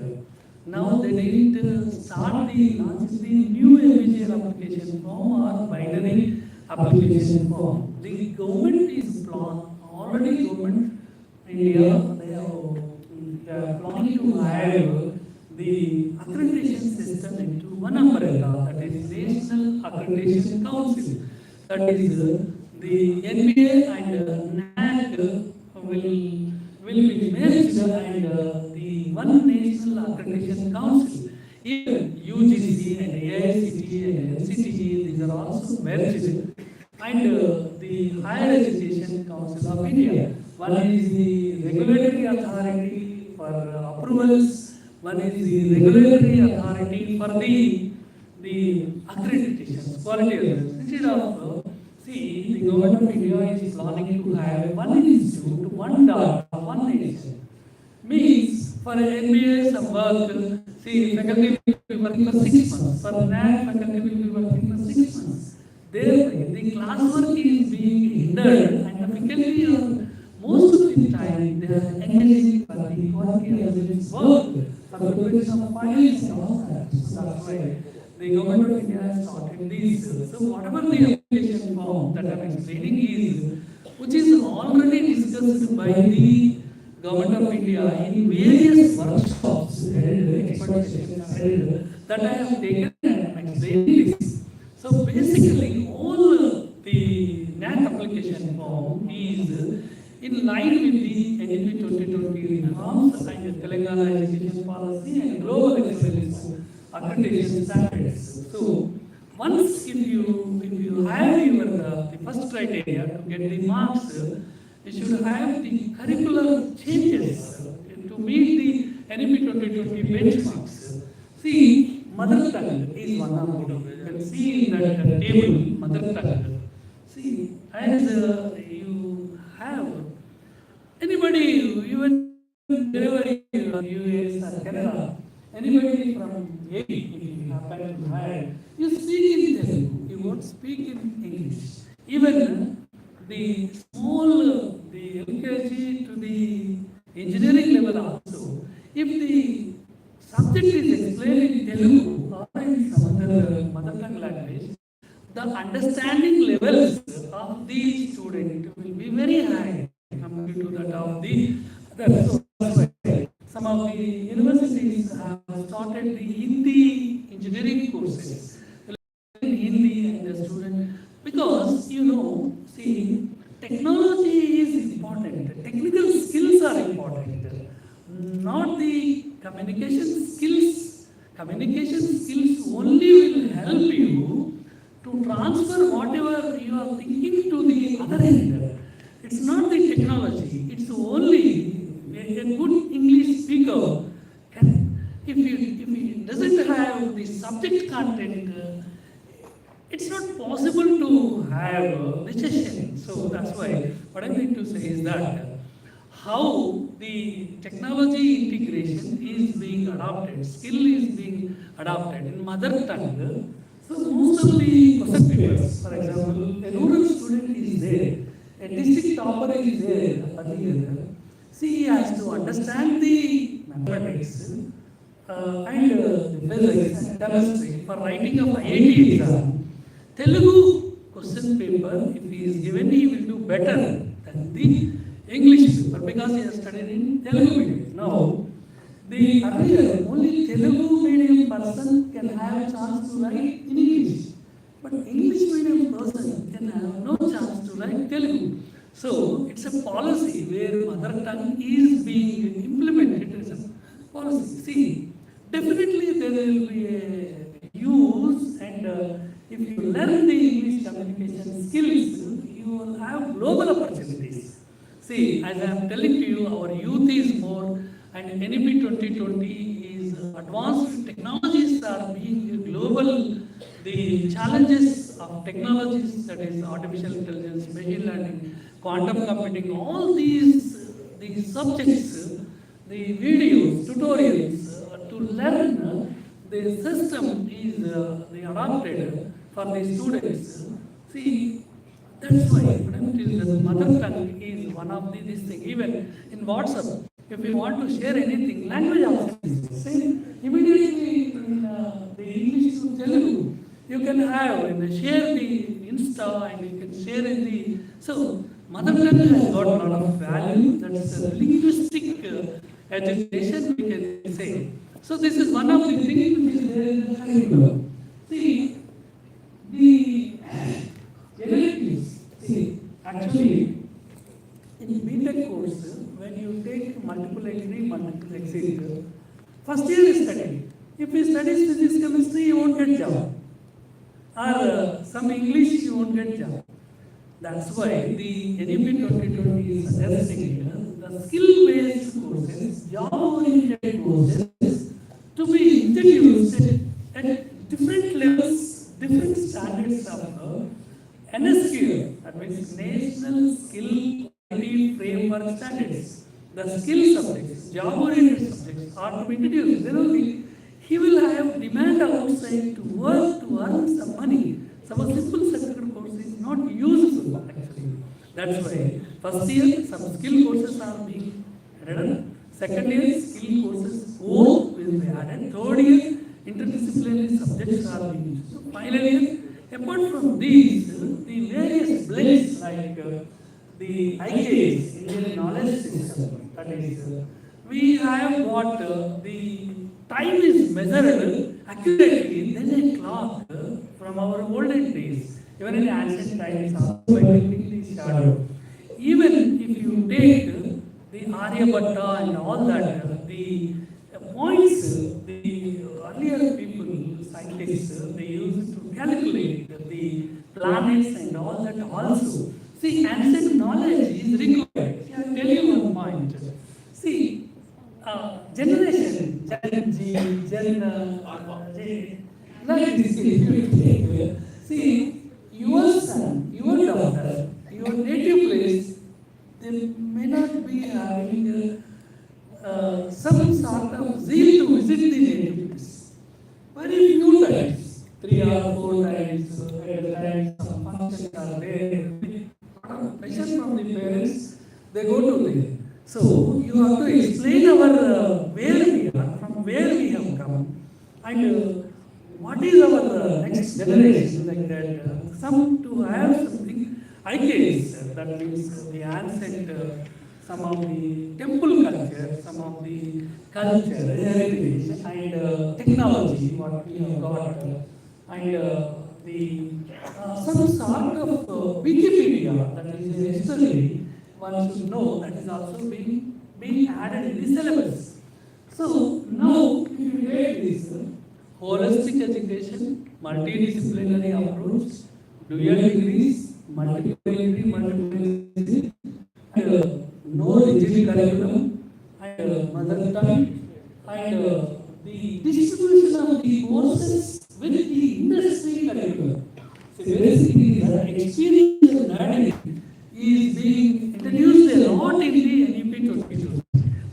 Now they didn't start the launch the new official application form or binary application form. The government is already government India they are planning to have the accreditation system into one umbrella, that is National Accreditation Council. That is the NBA and NAC will be merged, and the one National Accreditation Council. Even UGC and AICTE and NCTE, these are also merged. And the Higher Education Council of India. One is the regulatory authority for approvals. One is the regulatory authority for the accreditations, quality assurance. Instead of, see, the government of India is planning to have one institute, one data, one nation. Means for MBA some work, see, faculty will be working for 6 months. For NAC, faculty will be working for 6 months. Therefore, the classwork is being hindered, and the faculty are most of the time they are engaging for the quality assurance work, for the preparation of files and all that. So that's why the government of India has started this. So whatever the application form that I am explaining is, which is already discussed by the government of India in various workshops held, expert sessions held, that I have taken and I am explaining this. So basically, all the NAC application form is in line with the NEP 2020 reforms and Telangana education policy and global excellence accreditation standards. So once if you have your the first criteria to get the marks, you should have the curricular changes to meet the NEP 2020 benchmarks. See, mother tongue is one of them. You can see in that table, mother tongue. See, as you have anybody, even wherever you are, US or Canada, anybody from AP, if you happen to hire, you speak in Telugu, you won't speak in English. Even the small, the LKG to the engineering level also, if the subject is explained in Telugu or in some other mother tongue language, the understanding levels of the student will be very high compared to that of the other. So some of the universities have started the Hindi engineering courses in Hindi and the student, because see, technology is important, technical skills are important, not the communication skills. Communication skills only will help you to transfer whatever you are thinking to the other end. It's not the technology, it's only a good English if he doesn't have the subject content, it's not possible to have recession. So that's why what I mean to say is that how the technology integration is being adopted, skill is being adopted in mother tongue. So most of the question papers, for example, a rural student is there, a district topper is there earlier. See, he has to understand the mathematics and the physics and chemistry for writing of IIT exam. Telugu question paper, if he is given, he will do better than the English paper because he has studied in Telugu medium. Now, the earlier only Telugu medium person can have chance to write in English, but English medium person can have no chance to write Telugu. So it's a policy where mother tongue is being implemented as a policy. See, definitely there will be a use, and if you learn the English communication skills, you will have global opportunities. See, as I am telling to you, our youth is more, and NEP 2020 is advanced technologies are being global. The challenges of technologies, that is artificial intelligence, machine learning, quantum computing, all these subjects, the videos, tutorials to learn the system is the adopted for the students. See, that's why the mother tongue is one of this thing. Even in WhatsApp, if you want to share anything, language also is the same. Immediately in the English to Telugu, you can have share the Insta and you can share in the. So mother tongue has got a lot of value. That's linguistic education, we can say. So this is one of the things which is there in the curriculum. See, the electives. See, actually, in BTech course, when you take multiple entry, multiple exit, first year is studying. If he studies physics, chemistry, you won't get job. Or some English, you won't get job. That's why the NEP 2020 is suggesting the skill-based courses, job-oriented courses to be introduced at different levels, different standards of NSQ, that means National Skill Quality Framework Standards. The skill subjects, job-oriented subjects are to be introduced. Then only he will have demand outside to work to earn some money. Some simple certificate course is not useful actually. That's why first year some skill courses are being added. Second year skill courses both will be added. Third year interdisciplinary subjects are being used. So final year, apart from these, the various blends like the IKS, Indian Knowledge System, that is, we have got the time is measured accurately than a clock from our olden days. Even in ancient times, also by taking the shadow. Even if you take the Aryabhatta and all that, the points, the earlier people, scientists, they used to calculate the planets and all that also. See, ancient knowledge is required. I'll tell you one point. See, generation, Gen Z, Gen like this, see, your son, your daughter, your native place, they may not be having some sort of zeal to visit the native place. Very few times, 3 or 4 times, at the time some functions are there, pressure from the parents, they go to there. So you have to explain our where we are, from where we have come, and what is our next generation, like that. Some to have something IKS, that means the ancient, some of the temple culture, some of the culture, heritage, and technology, what we have got, and the some sort of Wikipedia, that is a history, one should know, that is also being added in the syllabus. So now, if you take this holistic education, multidisciplinary approach, dual degrees, multiple degree, no rigid curriculum, and mother tongue, and the distribution of the courses with the industry curriculum. So basically, the experiential learning is being introduced a lot in the NEP 22.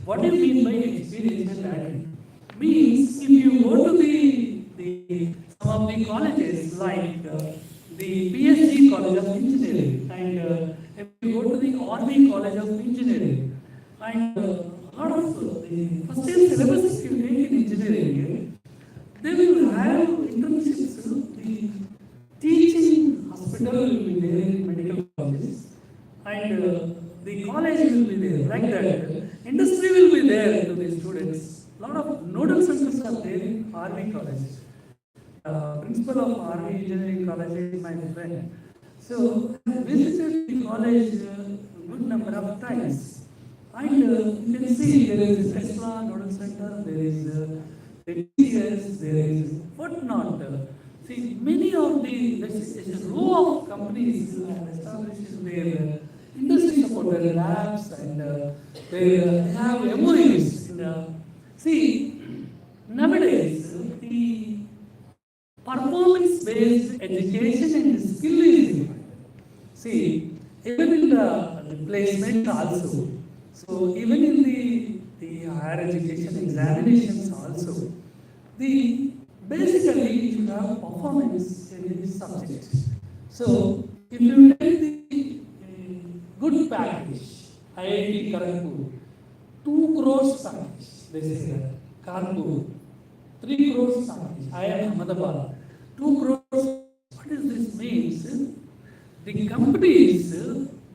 What do you mean by experiential learning? Means if you go to some of the colleges like the PhD College of Engineering and if you go to the Army College of Engineering and a lot of the first year syllabus if you take in engineering, they will have internships. The teaching hospital will be there in medical colleges and the college will be there like that. Industry will be there to the students. A lot of nodal centers are there in Army College. Principal of Army Engineering College is my friend. So I visited the college a good number of times. And you can see there is Tesla Nodal Center, there is the TCS, there is whatnot. See, many of there's a row of companies established their industry support, their labs, and they have MOUs. See, nowadays, the performance-based education and skill is required. See, even in the placement also. So, even in the higher education examinations also, basically you have performance in this subject. So, if you take the good package, IIT Kharagpur, 2 crores package, they say that, Kanpur, 3 crores package, IIM Ahmedabad, 2 crores. What does this mean? The companies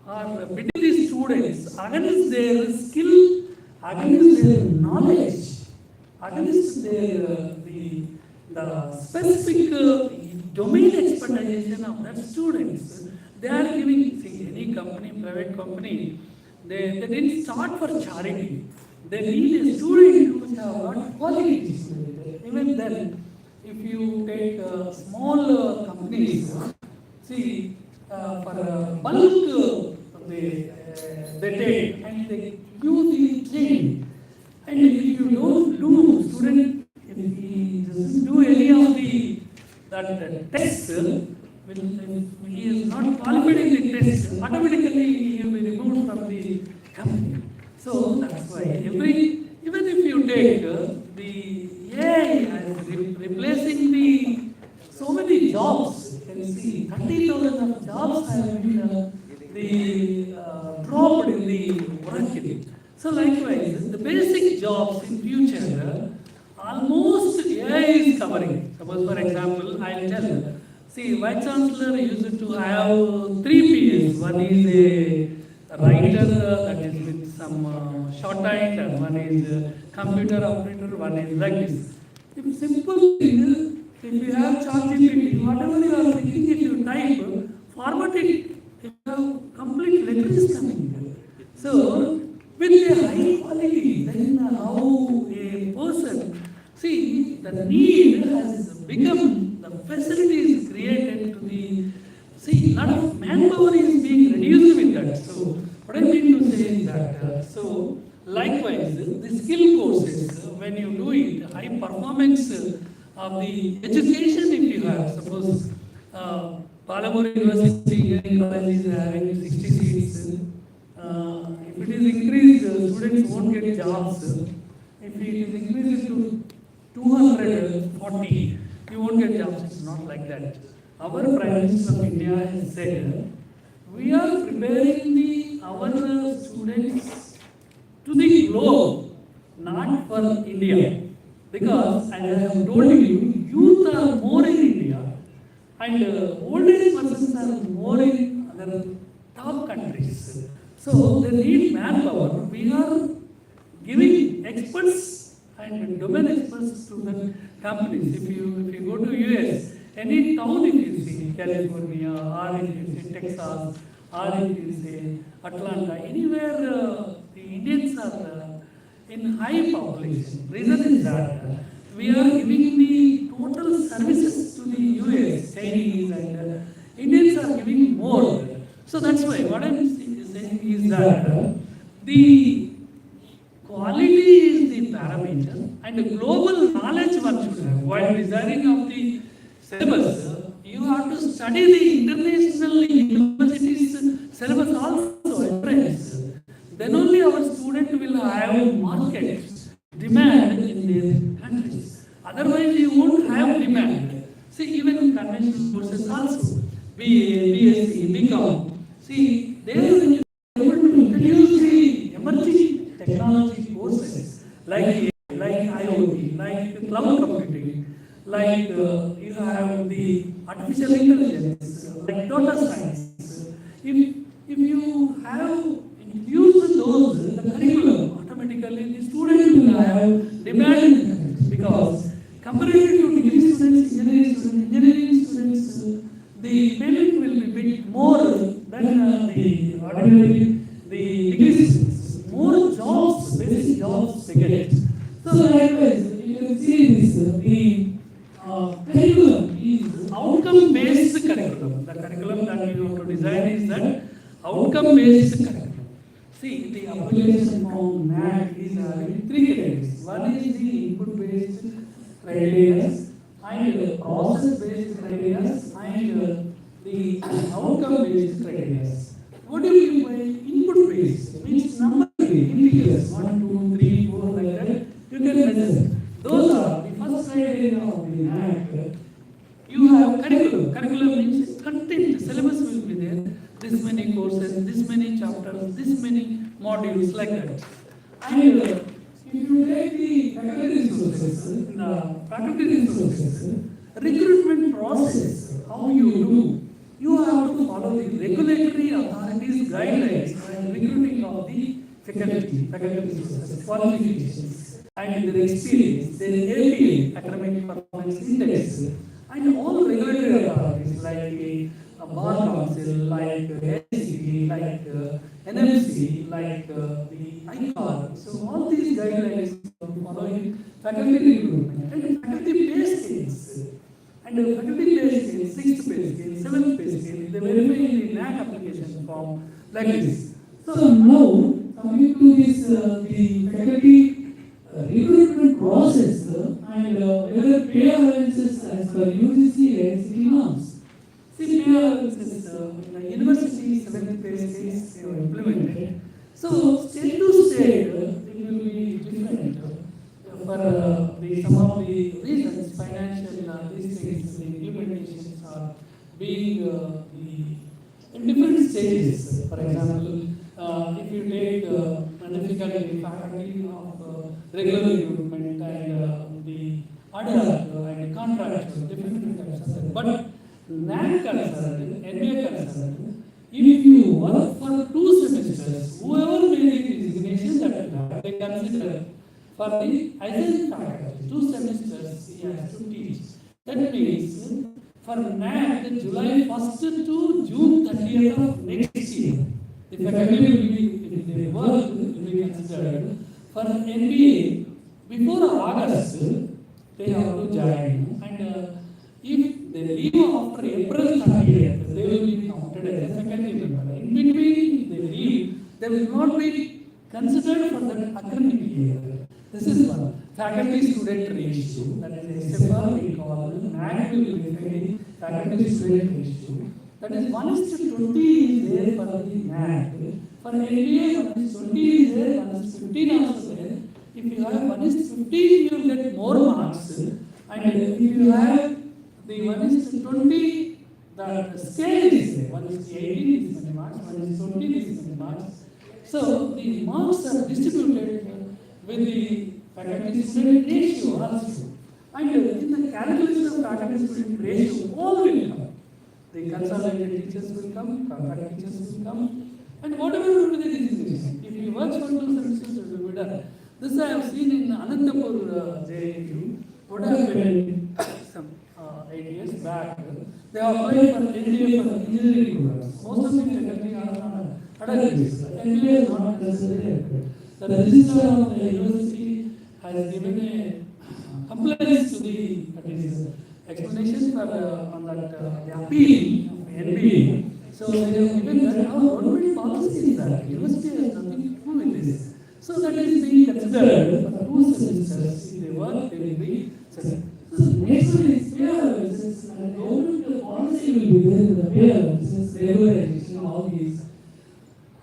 are bidding the students against their skill, against their knowledge, against their the specific domain expertise of that students. They are giving, see, any company, private company, they didn't start for charity. They need a student who have got qualities. Even then, if you take small companies, see, for bulk they take and they use the training. And if you don't do student, if he doesn't do any of that test, when he is not qualified in the test, automatically he will be removed from the company. So that's why even if you take the AI as replacing so many jobs, you can see 30,000 of jobs have been dropped in the Oracle. So likewise, the basic jobs in future, almost AI is covering. Suppose for example, I'll tell. See, Vice Chancellor used to have 3 Ps. One is a writer, that is with some shorthand, and one is computer operator, one is like this. If simple thing, if you have ChatGPT, whatever you are thinking, if you type, format it, you have complete letters coming. So, with a high quality, then how a person, see, the need has become, the facilities created to see, a lot of manpower is being reduced with that. So, what I mean to say is that, so, likewise, the skill courses, when you do it, high performance of the education if you have, suppose, Palamur University Engineering College is having 60 seats. If it is increased, students won't get jobs. If it is increased to 240, you won't get jobs. It's not like that. Our Prime Minister of India has said, we are preparing our students to the globe, not for India. Because, as I have told you, youth are more in India and old age persons are more in other top countries. So they need manpower. We are giving experts and domain experts to the companies. If you go to US, any town if you see, California, or if you see Texas, or if you say Atlanta, anywhere the Indians are in high population. Reason is that we are giving the total services to the US, Chinese, and Indians are giving more. So that's why what I am saying is that the quality is the parameter and global knowledge while designing of the syllabus, you have to study the international universities syllabus also, entrance. Then only our student will have market demand in their countries. Otherwise, you won't have demand. See, even conventional courses also, BA, BSc, BCom. See, they are able to introduce the emerging technology courses like IoT, like cloud computing, like you have the artificial intelligence, like data science. If you have introduced those, the curriculum, automatically the student will have demand because comparatively to degree students, engineering students, the payment will be bit more than the ordinary, the degree students. More jobs, basic jobs they get. So likewise, you can see this, the curriculum is outcome-based curriculum. The curriculum that you have to design is that outcome-based curriculum. See, the application from NAC is having three categories. One is the input-based criteria and process-based criteria and the outcome-based criteria. What do you mean by input-based? Means number integers, 1, 2, 3, 4, like that. You can measure. Those are the first criteria of the NAC. You have curriculum. Curriculum means content. Syllabus will be there. This many courses, this many chapters, this many modules, like that. And if you take the faculty resources, recruitment process, how you do, you have to follow the regulatory authorities' guidelines and recruiting of the faculty resources, qualifications, and their experience, their APA, academic performance index, and all regulatory authorities like bar council, like NCT, like NMC, like the ICAR. So all these guidelines are following faculty recruitment and faculty pay scales. And faculty pay scale, 6th pay scale, 7th pay scale, they verify in the NAC application form like this. So now coming to this the faculty recruitment process and whether pay allowances as per UGC and NCT norms. See, pay allowances the university 7th pay scales they are implemented. So state to state it will be different for some of the reasons, financial these things, the implementations are being in different stages. For example, if you take difficulty faculty of regular recruitment and the aderla and contractual, different types of them. But NAC concerned, NBA concerned, if you work for 2 semesters, whoever made the designation that they consider for the assigned faculty, 2 semesters he has to teach. That means for NAC, July 1st to June 30th of next year, the faculty will be, if they work, will be considered. For MBA, before August, they have to join. And if they leave after April 30th, they will be counted as a faculty member. In between, they leave, they will not be considered for that academic year. This is one. Faculty-student ratio, that is SFR we call, NAC will be faculty-student ratio. That is 1:20 is there for the NAC. For MBA, 1:20 is there, 1:15 also there. If you have 1:15, you will get more marks. And if you have the 1:20, the scale is there. 1:18 is many marks, 1:20 is many marks. So the marks are distributed with the faculty-student ratio also. And in the calculation of faculty-student ratio, all will come. The consolidated teachers will come, contract teachers will come, and whatever will be the designation. If you work for 2 semesters, it will be done. This I have seen in Anantapur JNU. What happened some 8 years back? They have applied for NDA for engineering programs. Most of the faculty are on adults. NDA is not necessary. The registrar of the university has given a compliance to the explanation for on that the appeal of NBA. So they have given that our government policy is that university has nothing to do with this. So that is being considered for 2 semesters. If they work, they will be considered. So will be there in the appearances, regularization, all these.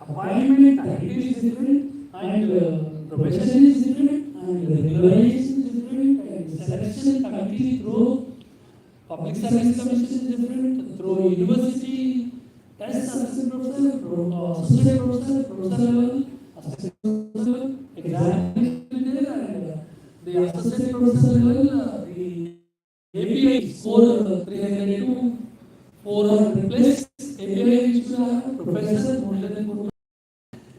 Appointment type is different, and profession is different, and regularization is different, and selection committee through public service commission is different, through university test assistant professor, associate professor, professor level, assistant professor, exam will be there, and the associate professor level, the API score 300 to 400 plus API should have professor more than 4.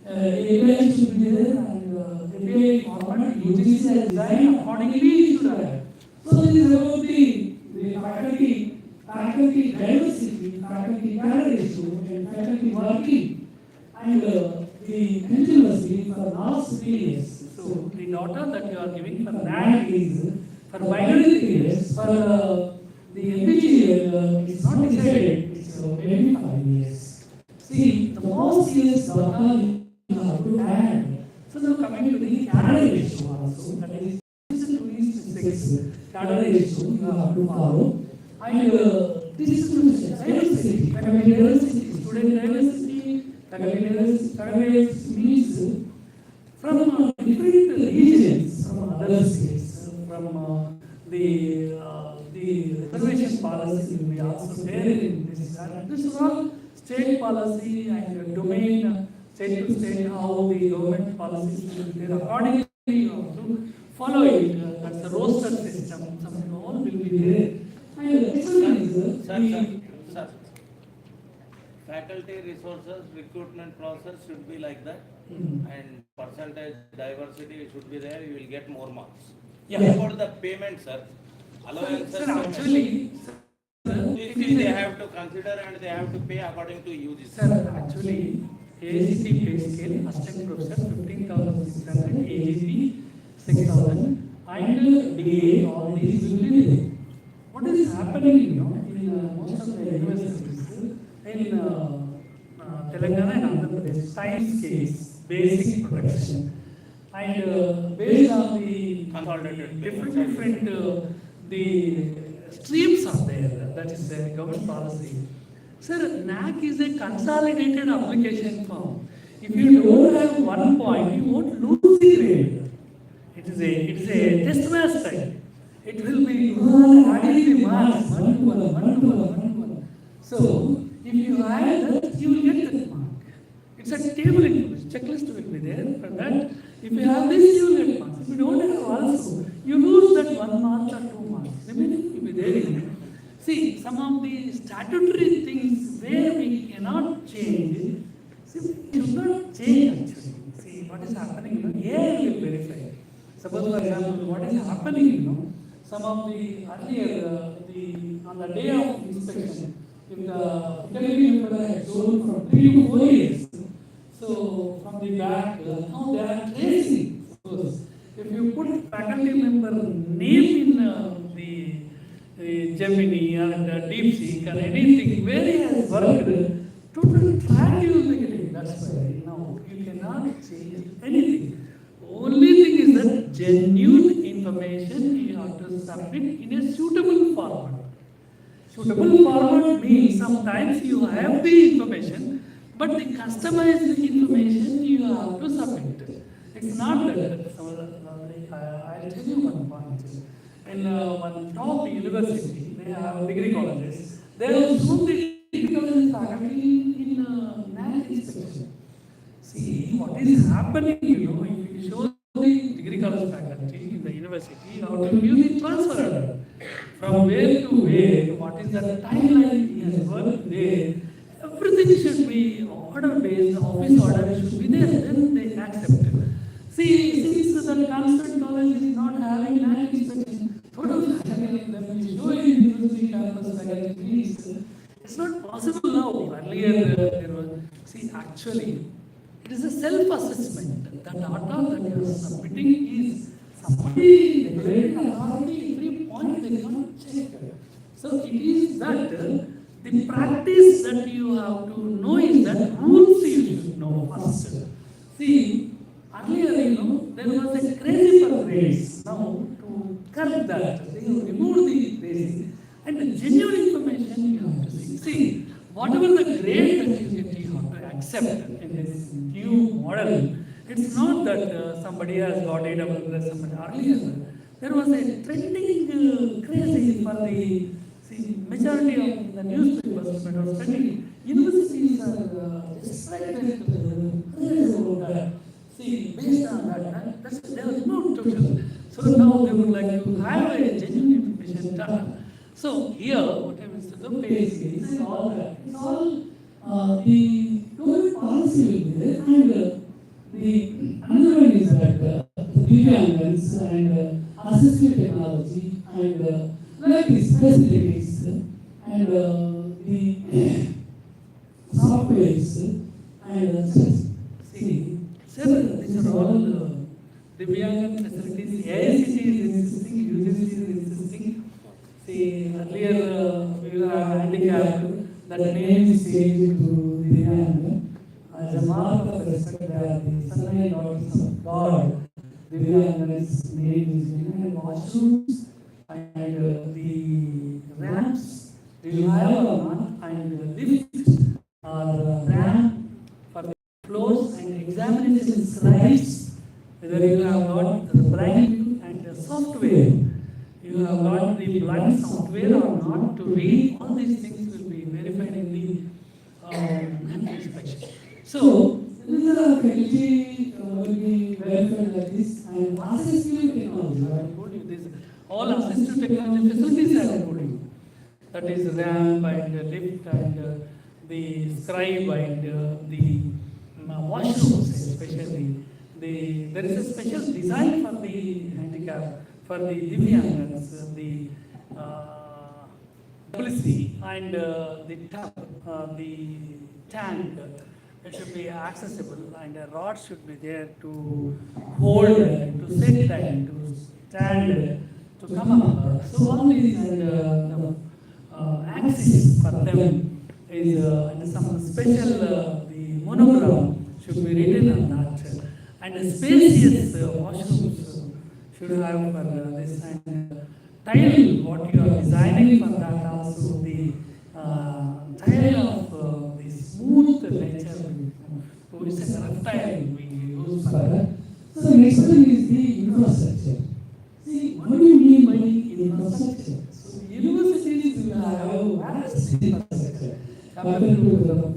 API should be there, and API format UGC has designed accordingly should have. So this is about the faculty diversity, faculty cadre ratio, and faculty working, and the continuously for last 3 years. So the data that you are giving for NAC is for binary 3 years, for the MPG it's not decided, it's maybe 5 years. See, the most years data you have to add. So now coming to the cadre ratio also, that is 2:6 cadre ratio you have to follow. And distribution, diversity, faculty diversity, student diversity, faculty diversity means from different regions, from other states, from the reservation policy will be also there in this. And this is all state policy and domain, state to state, how the government policies will be there. Accordingly, you have to follow it. That's the roster system. Something all will be there. Sir, faculty resources recruitment process should be like that, and percentage diversity should be there. You will get more marks. Yeah. About the payment, sir, allowances. Sir, actually, they have to consider and they have to pay according to UGC. Sir, actually, AGC pay scale, assistant professor 15,600, AGP 6,000, and DA, all these will be there. What is happening, in most of the universities, in Telangana and Andhra Pradesh, time scales, basic production, and based on the Consolidated different the streams are there, that is the government policy. Sir, NAC is a consolidated application form. If you don't have 1 point, you won't lose the grade. It is a test match type. It will be adding the marks 1 to 1, 1 to 1, 1 to 1. So, if you add that, you will get that mark. It's a table information, checklist will be there for that. If you have this, you will get marks. If you don't have also, you lose that 1 mark or 2 marks. Remaining will be there. See, some of the statutory things where we cannot change, see, we should not change actually. See, what is happening, here will verify. Suppose, for example, what is happening, some of the earlier, on the day of inspection, if the faculty member had shown from 3 to 4 years, so from the back, now they are tracing. Suppose, if you put faculty member name in the Gemini and DeepSeek or anything where he has worked, total track you will be getting. That's why now you cannot change anything. Only thing is that genuine information you have to submit in a suitable format. Suitable format means sometimes you have the information, but the customized information you have to submit. It's not that. I'll tell you one point. In one top university, they have degree colleges. They have shown the degree colleges faculty in NAC inspection. See, what is happening, if you show the degree college faculty in the university, you have to use the transfer order. From where to where, what is the timeline he has worked there, everything should be order-based, office order should be there, then they accept it. See, since the Constant College is not having NAC inspection, total faculty, then we show in university campus faculty means, it's not possible now. Earlier, there was, see, actually, it is a self-assessment. The data that you are submitting is somebody, the grade authority, every point they cannot check. So it is that the practice that you have to know is that rules you should know first. See, earlier, there was a crazy for grades. Now, to curb that, they have removed the grades. And the genuine information you have to see. See, whatever the grade that you get, you have to accept in this new model. It's not that somebody has got A double plus somebody earlier. There was a trending crazy for the majority of the newspapers that was trending. Universities are distracted about that. See, based on that, there was no total. So now they would like to have a genuine information data. So here, what I was to the page is all that. It's all the government policy will be there, and the another one is that the Divyangans and assistive technology and like the facilities and the softwares and see, several, these are all Divyangan facilities. AICT is insisting, UGC is insisting. See, earlier we were handicapped, that name is changed to Divyanga. As a mark of respect, they are the sunlight daughters of God. Divyanga's name is given, and washrooms and the ramps, do you have or not? And the lift or ramp for the floors and examination scribes, whether you have got the blind and the software, you have got the blind software or not to read, all these things will be verified in the inspection. So, these are faculty will be verified like this, and assistive technology, I told you this, all assistive technology facilities I have told you. That is ramp and lift and the scribe and the washrooms especially. There is a special design for the handicap, for the Divyangans, the WC and the tub, the tank. It should be accessible, and a rod should be there to hold, to sit and to stand, to come up. So all these and the axis for them is and some special the monogram should be written on that, and spacious washrooms should have for this, and tile what you are designing for that also the tile of the smooth nature. So it's a rough tile we use for that. So next one is the infrastructure. See, what do you mean by infrastructure? So universities will have vast infrastructure compared to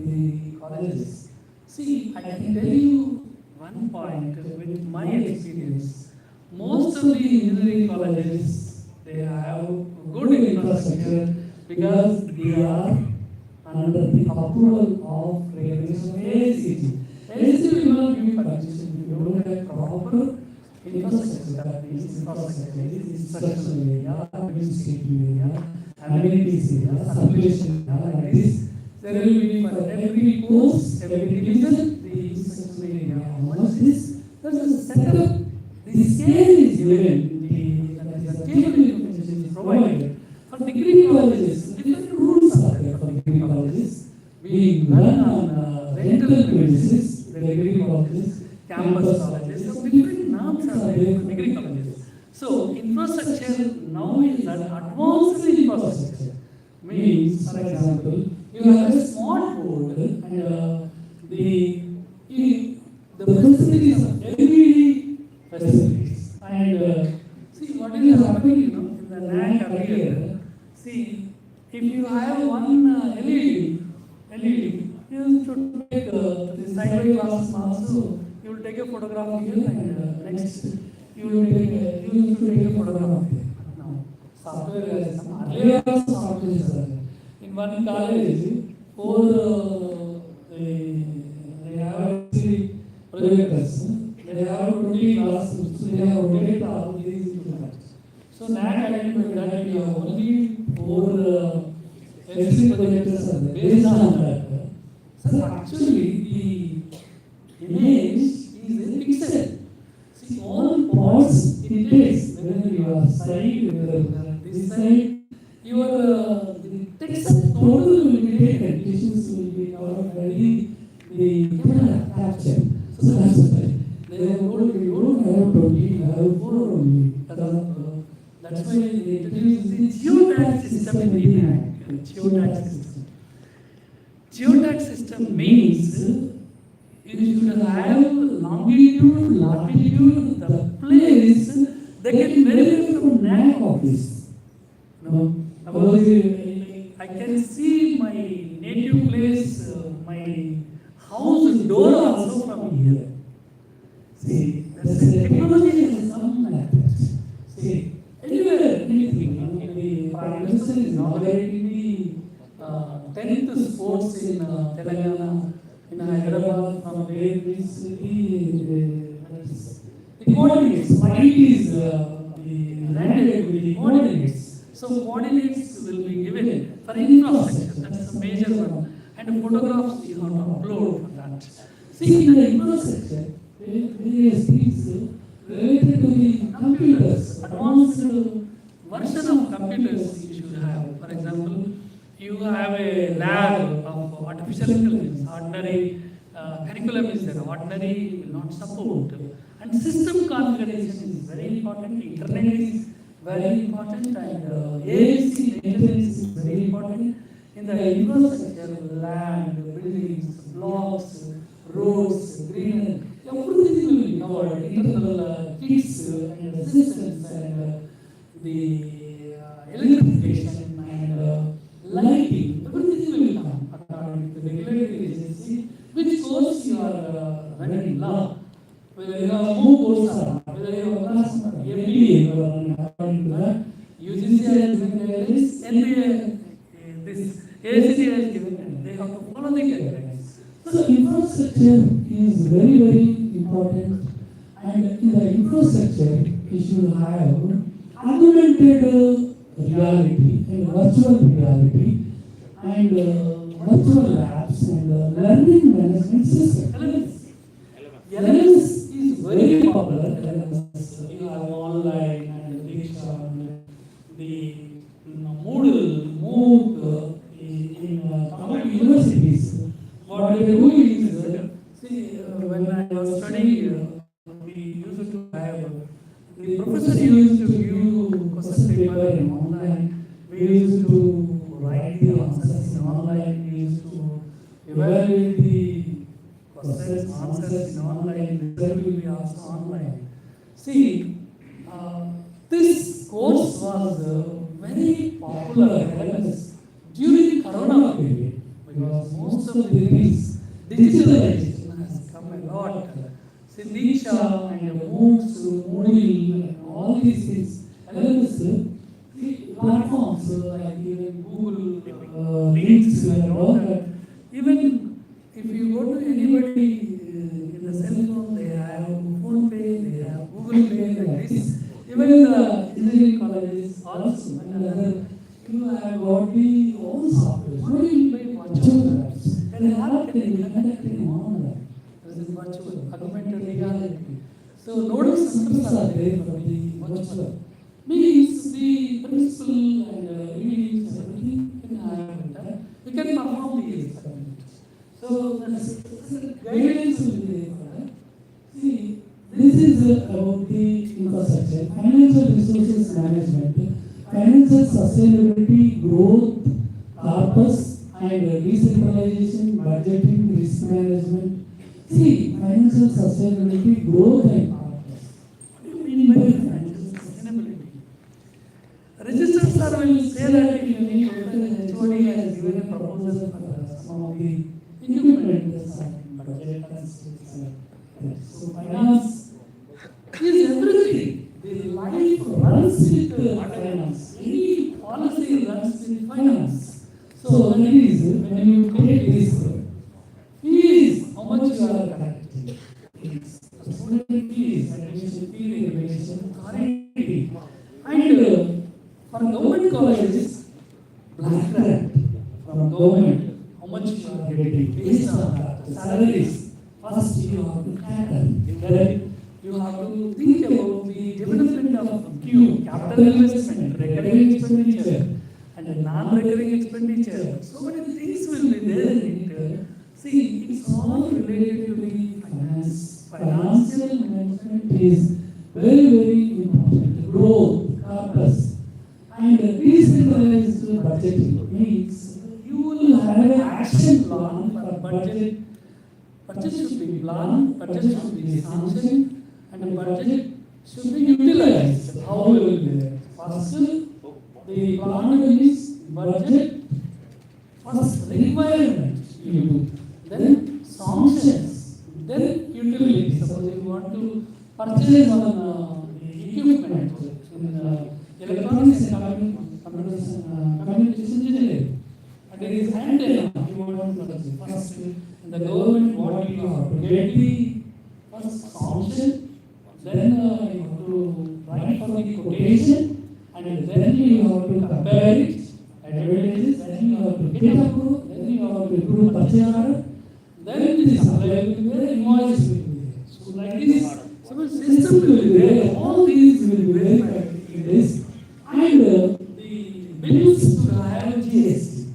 the colleges. See, I can tell you one point with my experience. Most of the engineering colleges, they have good infrastructure because they are under the approval of regulation of AICT. AICT will not give permission if you don't have proper infrastructure. That means infrastructure is instructional area, administrative area, amenities area, circulation area, like this. There will be for every course, every division, the instructional area. Once this, there is a setup. The scale is given, the table information is provided. For degree colleges, different rules are there for degree colleges. We run on rental premises, the degree colleges, campus colleges, so different norms are there for degree colleges. So, infrastructure now is an advanced infrastructure. Means, for example, you have a smart board and the facilities of LED facilities. And see what is happening, in the NAC earlier. See, if you have one LED, you should take the sideway glasses also. You will take a photograph here and next you should take a photograph here. Now, software is some earlier software is there. In one college, they have three projectors. They have 20 classes, so they have rotated all these instruments. So NAC identified that we have only 4 LCD projectors are there. Based on that, so actually the image is a pixel. See, all points it takes, whether you are side, whether this side, your the text total will be taken, issues will be covered by the camera capture. So that's why they told you don't have 20, you have 4 only. That's why they introduced the geotax system in the bank. Geotax system. Geotax system means you should have longitude, latitude, the place. They can verify from NAC office. Suppose I can see my native place, my house door also from here. See, that's a technology has come like that. See, anywhere, anything. The Prime Minister is inaugurating the 10th sports in Telangana, in Hyderabad, from where we see the coordinates. Light is the landed with the coordinates. So coordinates will be given for infrastructure. That's a major one. And photographs you have to upload for that. See, in the infrastructure, various things related to the computers, advanced version of computers you should have. For example, you have a lab of artificial intelligence. Ordinary curriculum is there. Ordinary will not support. And system configuration is very important. Internet is very important. And AIC maintenance is very important. In the infrastructure, land, buildings, blocks, roads, greenery, everything will be covered. Internal kits and systems and the electrification and lighting, everything will come according to the regulatory agency. Which course you are running now? Whether you have more courses or not, whether you have class MBA you are running according to that. UGC has given guidelines, NBA, this ACD has given guidelines. They have to follow the guidelines. So infrastructure is very, very important. And in the infrastructure, you should have augmented reality and virtual reality and virtual labs and learning management system. LMS is very popular. LMS, you have online and Diksha and the Moodle, MOOC in some universities. What they do is, see, when I was studying, we used to have, the professor used to give question paper in online. We used to write the answers in online. We used to evaluate the questions, answers in online. Result will be also online. See, this course was very popular during Corona period because most of the things, digitalization has come a lot. See, Diksha and MOOCs, Moodle, and all these things, LMS, the platforms like even Google links and all that. Even if you go to anybody in the cell phone, they have phone pay, they have Google Pay, like this. Even in the engineering colleges also, and other, you have got the own software. What do you pay virtual labs? And how can you conduct it online? This is virtual, augmented reality. So nodal systems are there for the virtual. Means the principal and readings, everything can have that. We can perform the experiments. So that's guidance will be there for that. See, this is about the infrastructure, financial resources management, financial sustainability, growth, corpus, and decentralization, budgeting, risk management. See, financial sustainability, growth, and corpus. What do you mean by financial sustainability? Registrar sir will say that if you need to, HOD has given a proposal for some of the equipment budget and so finance is everything. The life runs with finance. Any policy runs with finance. So that is when you take this fees, how much you are collecting? Student fees, admission fee, regulation, authority, and for government colleges, black grant from government, how much you are getting based on that, the salaries. First you have to tackle, then you have to think about the development of Q, capital investment, recurring expenditure, and non-recurring expenditure. So many things will be there in it. See, it's all related to the finance. Financial management is very, very important. Growth, purpose. And decentralized budgeting means you will have an action plan for budget. Budget should be planned, budget should be sanctioned, and the budget should be utilized. How we will do that? First, the plan is budget. First, requirement you do, then sanctions, then utility. Suppose you want to purchase on equipment in electronics and communication engineering, and there is antenna you want to purchase. First, in the government, what you have to get the first sanction, then you have to write for the quotation, and then you have to compare it, advantages, then you have to get approved, then you have to approve purchase order, then the supply will be there, invoice will be there. So like this, so system will be there, all these will be verified in this, and the bills to have GST.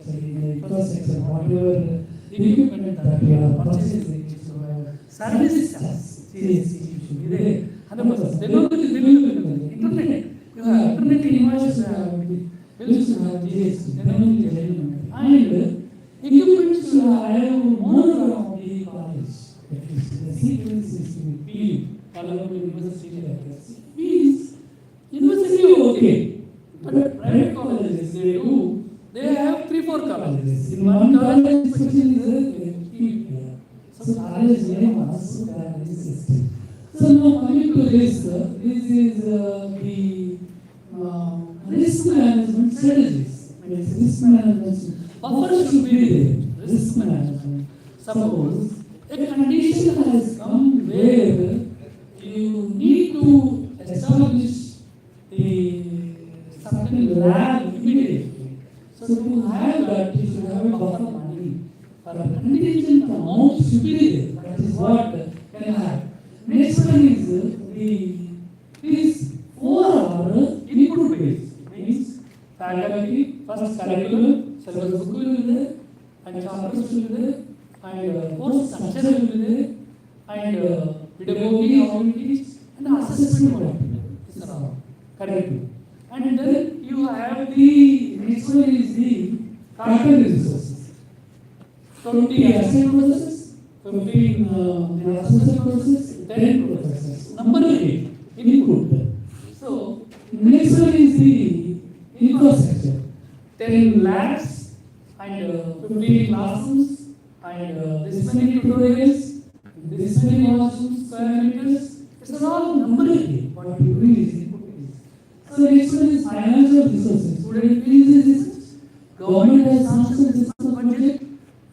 So in the infrastructure, whatever the equipment that you are purchasing, so service charge, GST should be there. 100%. Then only the bill will be there. Internet, you have internet invoices, bills to have GST, then only the element. And equipment should have more of the college. The sequence is to be Colorado University like this. Means university okay, but private colleges they do. They have 3-4 colleges. In one college, especially there, so college name also there is system. So now coming to this, this is the risk management strategies. Risk management buffer should be there. Risk management. Suppose a condition has come where you need to establish the certain lab immediately. So to have that, you should have a buffer money. For a contingent amount should be there. That is what can have. Next one is these 4 are input based. Means faculty, first curriculum, syllabus book will be there, and chapters will be there, and course structure will be there, and pedagogy, how we teach, and assessment what these are all curriculum. And then you have the next one is the capital resources. 20 assignment process, 15 assessment process, 10 professors. Number 8, input. So next one is the infrastructure. 10 labs and 15 classrooms and this many tutorials, this many washrooms, square meters. It's all number 8. What you do is input. So next one is financial resources. Student fees is government has sanctioned this budget,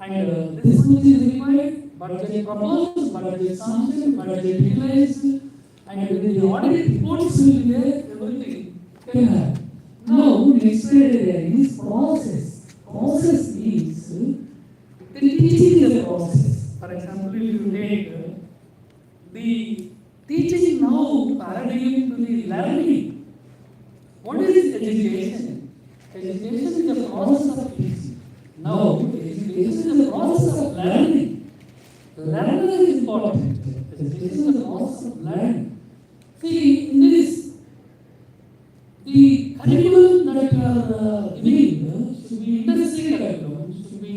and this much is required. Budget proposed, budget sanctioned, budget utilized, and the audit reports will be there. Everything can have. Now next area is process. Process means the teaching is a process. For example, if you take the teaching now paradigm to the learning. What is education? Education is a process of teaching. Now, education is a process of learning. Learning is important. Education is a process of learning. See, in this, the curriculum that you are giving should be industry curriculum, should be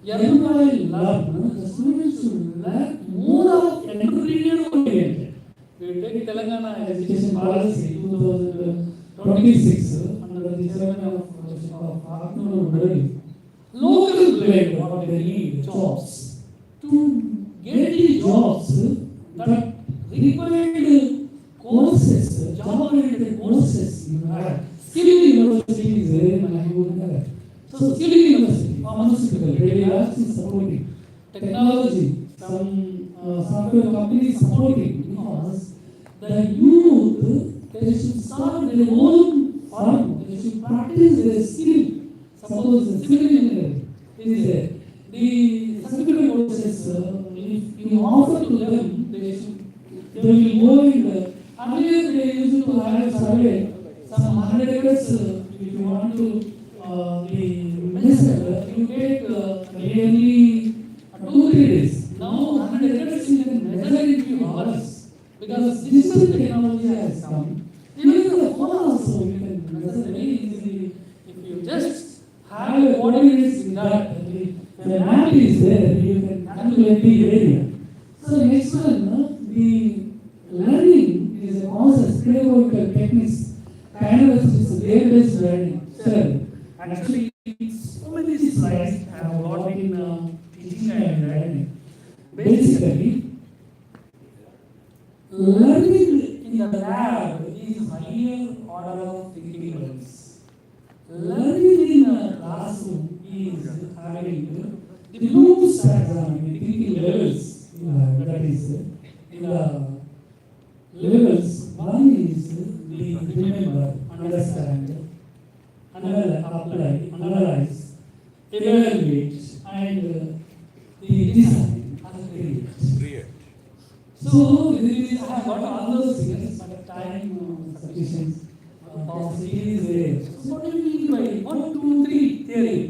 everybody learn. The students should learn more of entrepreneurial oriented. We take Telangana Education Policy 2026 under the chairman of Agno. Local blade, what they need, jobs. To get the jobs that required courses, job-oriented courses you have. Skill university is very much. So skill university, pharmaceutical, radiology is supporting. Technology, some software companies supporting because the youth, they should start their own farm, they should practice their skill. Suppose the civil engineering is there. The certificate courses, if you offer to them, they will go in. Earlier they used to have a survey, some 100 acres, if you want to the measure, you take nearly 2-3 days. Now 100 acres you can measure in few hours because digital technology has come. Even the phone also you can measure coordinates in that. The map is there, you can calculate the area. So next one, the learning is a process, pedagogical techniques, kind of is game-based learning. So actually, so many slides I have got in teaching and learning. Basically, learning in the lab is higher order of thinking levels. Learning in a classroom is having the Bloom's taxonomy, thinking levels, that is, in the levels, one is the remember, understand, apply, analyze, evaluate, and the design, and create. So, I have got all those things, but time sufficient possibility is there. So, what do you mean by 1, 2, 3 theory?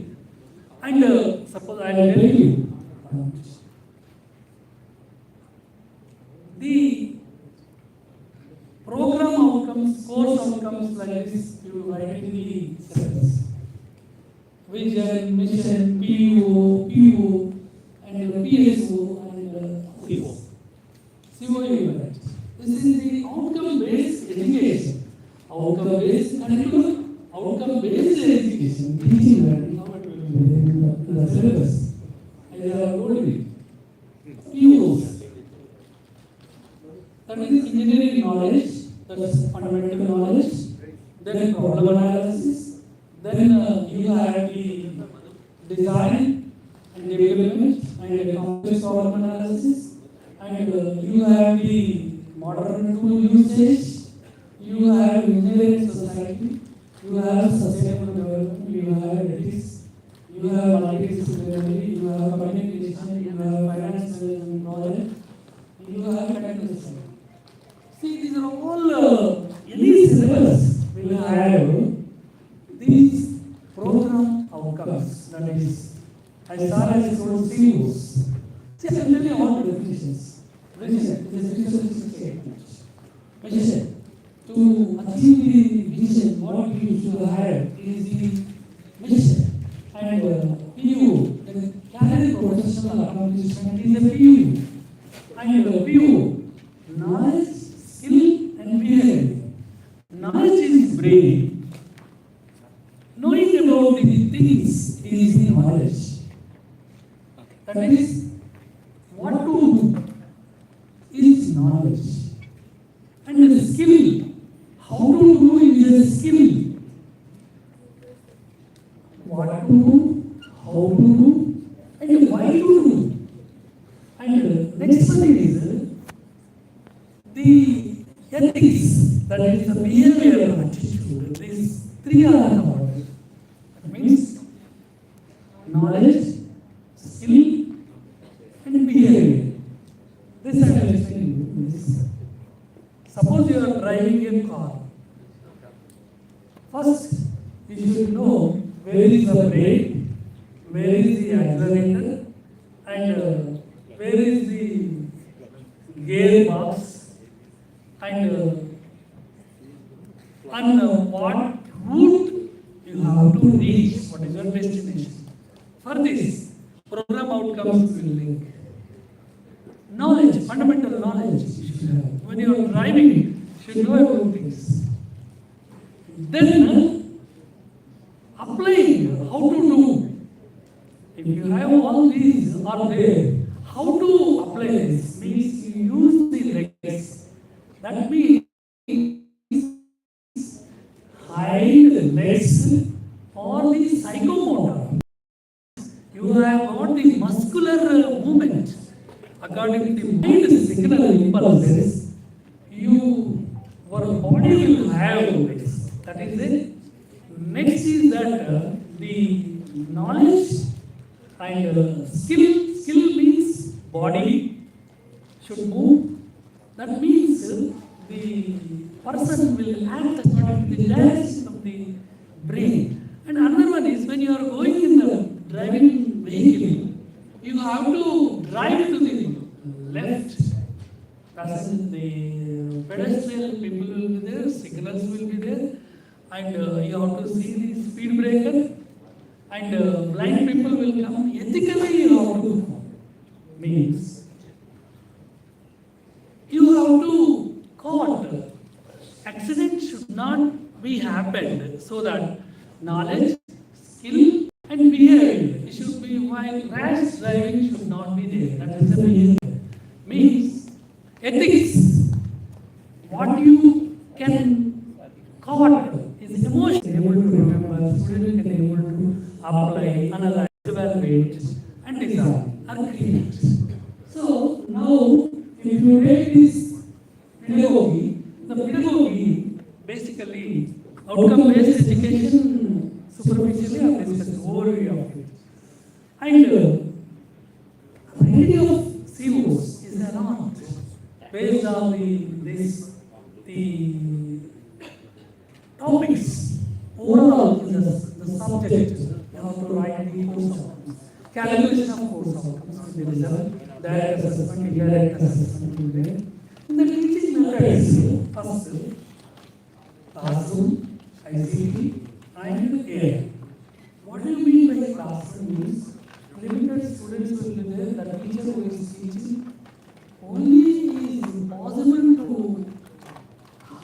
And suppose I will tell you the program outcomes, course outcomes like this, you write in the syllabus. Vision, mission, PO, and PSO, and CO. CO you write. This is the outcome-based education. Outcome-based curriculum, outcome-based education, teaching learning, how it will be in the syllabus. I have told you. POs. That is engineering knowledge, that's fundamental knowledge, then problem analysis, then you have the design and development and complex problem analysis, and you have the modern tool usage, you have engineering society, you have sustainable development, you have ethics, you have multidisciplinary, you have communication, you have finance and knowledge, you have technical science. See, these are all any syllabus will have these program outcomes, that is, as far as told COs. See, I will tell you all the definitions. Vision is a visual statement. Vision. To achieve the vision, what you should have is the mission. And PU, the career professional accomplishment is a PU. And PU, knowledge, skill, and behavior. Knowledge is brain. Knowing about the things is the knowledge. That is, what to do is knowledge. And the skill, how to do is a skill. What to do, how to do, and why to do. And next one is the ethics, that is the behavior attitude. These three are covered. That means knowledge, skill, and behavior. This I will explain you. This. Suppose you are driving a car. First, you should know where is the brake, where is the accelerator, and where is the gearbox, and what route you have to reach, what is your destination. For this, program outcomes will link. Knowledge, fundamental knowledge you should have. When you are driving, you should know about things. Then, applying, how to do. If you have all these are there, how to apply this means you use the legs. That means hind legs or the psychomotor. You have got the muscular movement. According to the mind signal impulses, your body will have this. That is it. Next is that the knowledge and skill. Skill means body should move. That means the person will act according to the direction of the brain. And another one is when you are going in the driving vehicle, you have to drive to the left. The pedestrian people will be there, signals will be there, and you have to see the speed breaker, and blind people will come. Ethically, you have to perform. Means you have to caught. Accident should not be happened so that knowledge, skill, and behavior should be while rash driving should not be there. That is the behavior. Means ethics. What you can caught is emotion. Able to remember, student can able to apply, analyze, evaluate, and design or create. So now, if you take this pedagogy, the pedagogy basically outcome-based education superficially I discussed overview of it. And variety of COs is around based on the topics overall in the subject. You have to write the course outcomes, calculation of course outcomes. There is a direct assessment, indirect assessment in there. In the teaching methods, first classroom, ICT, and AI. What do you mean by classroom means limited students will be there, the teacher who is teaching only is possible to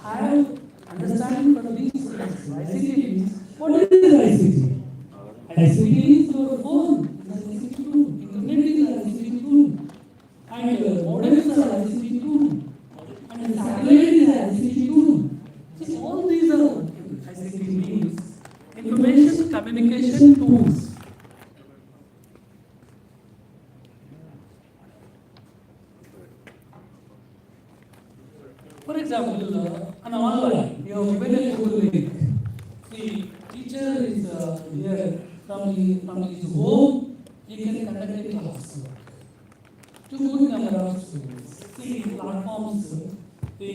have understanding for these students. ICT means, what is ICT? ICT is your phone, is ICT tool, internet is ICT tool, and modems are ICT tool, and satellite is ICT tool. See, all these are what ICT means, information communication tools. For example, an online, you have given a Google link. The teacher is here from his home, he can conduct a class to good number of students. See, platforms, the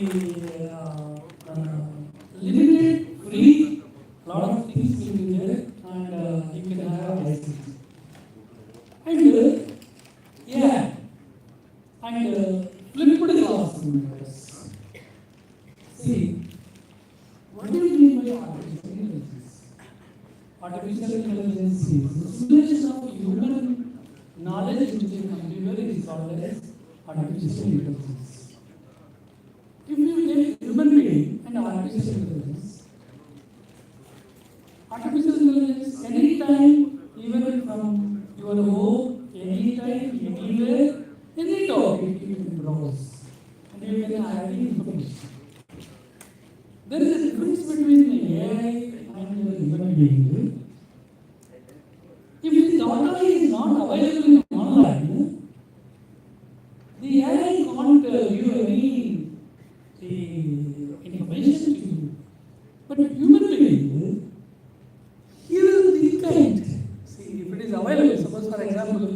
limited, free, lot of things will be there, and you can have ICT. And yeah, and flipped classroom. See, what do you mean by artificial intelligence? Artificial intelligence is the simulation of human knowledge into a computer is called as artificial intelligence. If you take human being and artificial intelligence, anytime, even from your home, anytime, anywhere, any topic you can browse and you can have the information. There is a difference between the AI and the human being. If the data is not available online, the AI can't give any information to you. But human being, he will think. See, if it is available, suppose for example,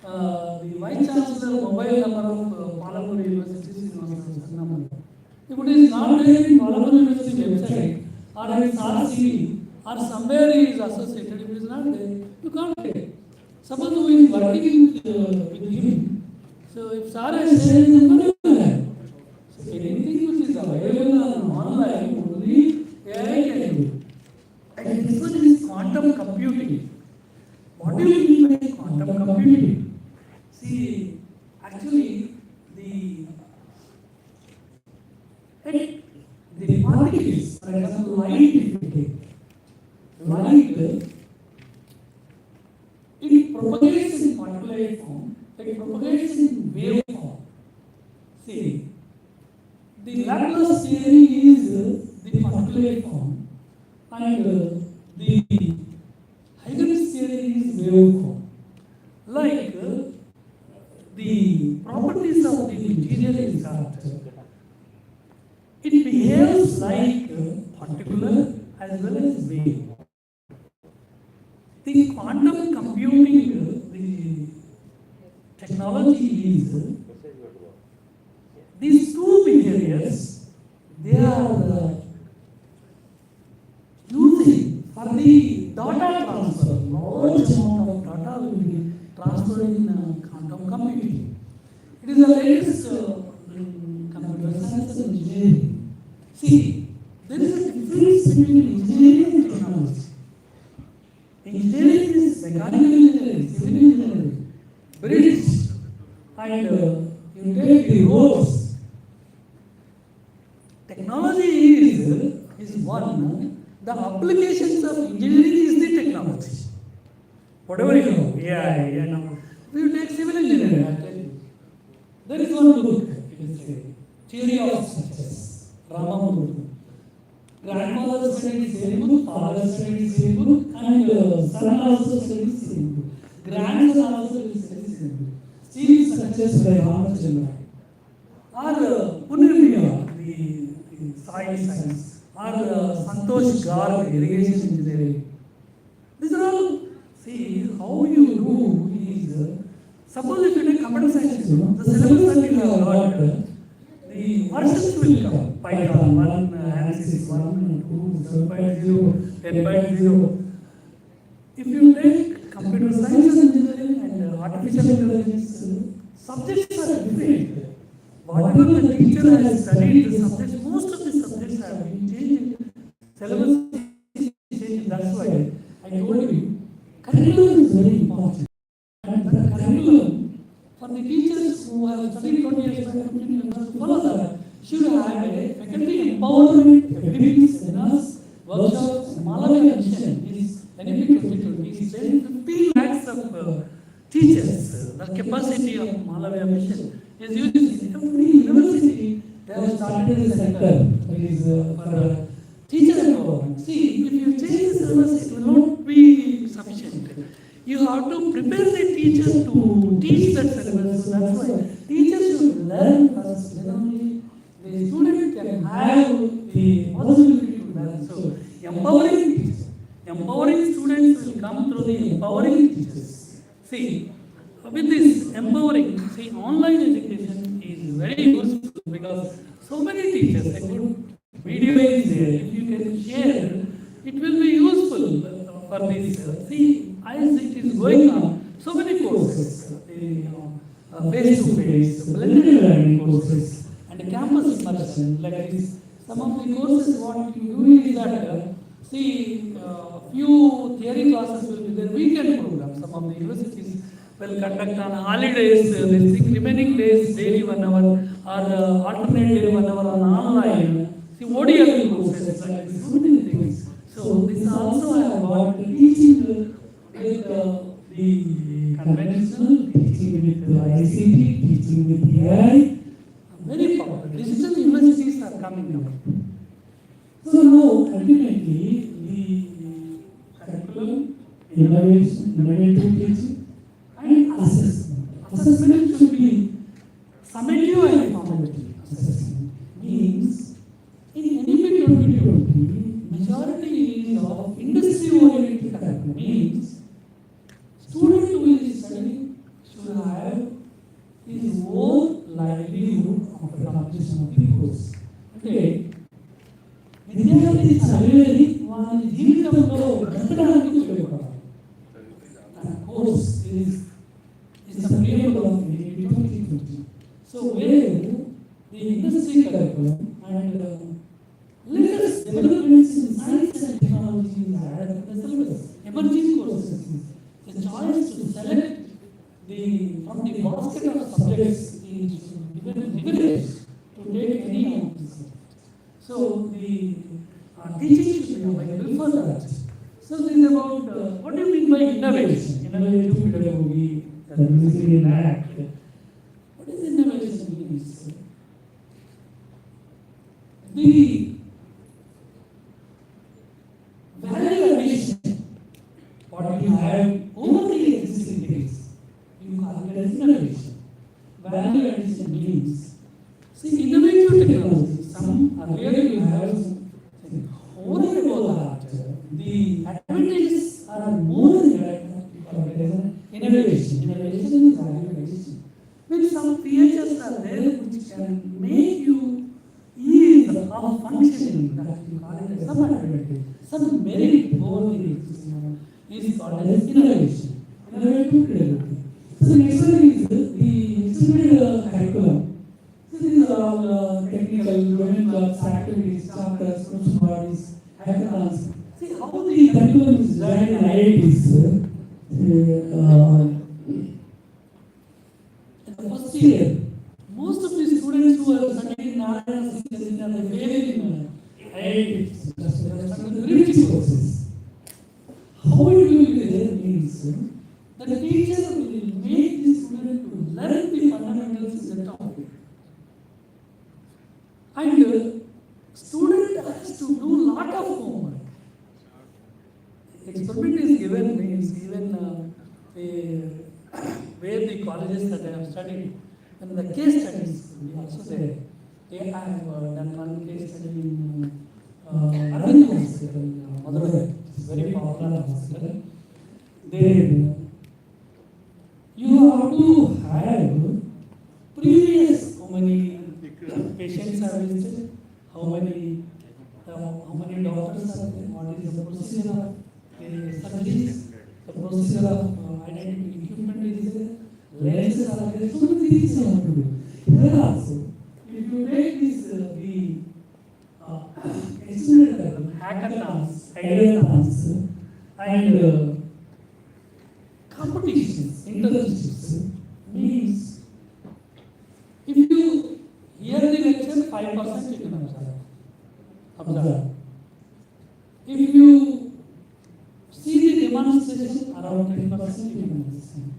the Vice Chancellor mobile number of Palapur University is not. If it is not there in Palapur University website or in SARC or somewhere is associated, if it is not there, you can't take. Suppose who is working with him, so if SAR has said, so anything which is available online, only AI can do. And this one is quantum computing. What do you mean by quantum computing? See, actually, the particles, for example, light, if you take, light, it propagates in particulate form, it propagates in wave form. See, the Laplace theory is the particulate form, and the Huygens theory is wave form. Like the properties of the material is that it behaves like particular as well as wave. The quantum computing, the technology is these two behaviors, they are using for the data transfer. Large amount of data will be transferred in quantum computing. It is the latest computer science and engineering. See, there is a difference between engineering and technology. Engineering is mechanical engineering, civil engineering, bridge, and you take the roads. Technology is one. The applications of engineering is the technology. Whatever you know, AI, you know. You take civil engineering, I tell you. There is one book, it is a theory of success, Ramamurthy. Grandfather studies same book, father studies same book, and son also studies same book. Grandson also studies same book. Steve Success by Ramachandra. Or Punirmiya, the science, or Santosh Garg, irrigation engineering. These are all, see, how you do is, suppose if you take computer science, the syllabus that you have got, the versions will come. Python 1, ANSYS 1, 2, 7.0, 10.0. If you take computer science engineering and artificial intelligence, subjects are different. Whatever the teacher has studied, the subjects, most of the subjects have been changed. Syllabus is changed. That's why I told you, curriculum is very important. And the curriculum, for the teachers who have studied 20 years back, 15 years back, to follow that, should have a faculty empowerment, activities, seminars, workshops. Malawi mission is NMP 2020 is saying 15 lakhs of teachers. The capacity of Malawi mission is used in every university. They have started a center for teacher empowerment. See, if you change the syllabus, it will not be sufficient. You have to prepare the teacher to teach that syllabus. So that's why teachers should learn first. Then only the student can have the possibility to learn. So empowering teachers, empowering students will come through the empowering teachers. See, with this empowering, see, online education is very useful because so many teachers, a good video is there. If you can share, it will be useful for this. See, as it is going on, so many courses, face-to-face, blended learning courses, and campus immersion, like this. Some of the courses, what you do is that, see, few theory classes will be there, weekend programs. Some of the universities will conduct on holidays, this thing, remaining days, daily 1 hour, or alternate day 1 hour on online. See, ODL courses, like this, so many things. So, this also I have got teaching with the conventional, teaching with ICT, teaching with AI. Very popular. Digital universities are coming up. So now, ultimately, the curriculum, innovation, innovative teaching, and assessment. Assessment should be summative and formative. Assessment means in NEP 2020, majority is of industry-oriented curriculum. Means student who is studying should have his own livelihood after completion of the course. Okay. విద్యార్థి చదివేది వారి జీవితంలో బ్రతకడానికి ఉపయోగపడాలి. Course is the preamble of NEP 2020. So where the industry curriculum and latest developments in science and technology is added to the syllabus. Emerging courses is the choice to select from the basket of subjects is given privilege to take any of these. So the teaching should be available for that. So this is about what do you mean by innovation? Innovative pedagogy, the music in act. What is innovation means? The value addition, what you have over the existing things, you call it as innovation. Value addition means, see, innovative technology, some earlier you have over and above that, the advantages are more than that. Innovation. Innovation is value addition. When some features are there which can make you ease of functioning, that you call it as some advantage, some merit over the existing one, is called as innovation. Innovative pedagogy. So next one is the extended curriculum. So these are all technical, domain clubs, activities, chapters, question bodies, hackathons. See how the curriculum is designed in IITs. In the first year, most of the students who are studying in Narayana Senior, they fail in IIT. They are studying very rich courses. How it will be there means the teacher will make the student to learn the fundamentals in the topic. And student has to do lot of homework. Experiment is given means even where the colleges that I have studied, and the case studies will be also there. I have done one case study in Arvind Hospital in Madurai. It's a very popular hospital. There you have to have previous how many patients are visited, how many doctors are there, what is the procedure of surgeries, the procedure of identity equipment is there, lenses are there, so many things you have to do. Here also, if you take this, the experimental hackathons, ideathons, and competitions, internships, means if you hear the lecture, 5% you can observe. If you see the demonstration, around 10% you can understand.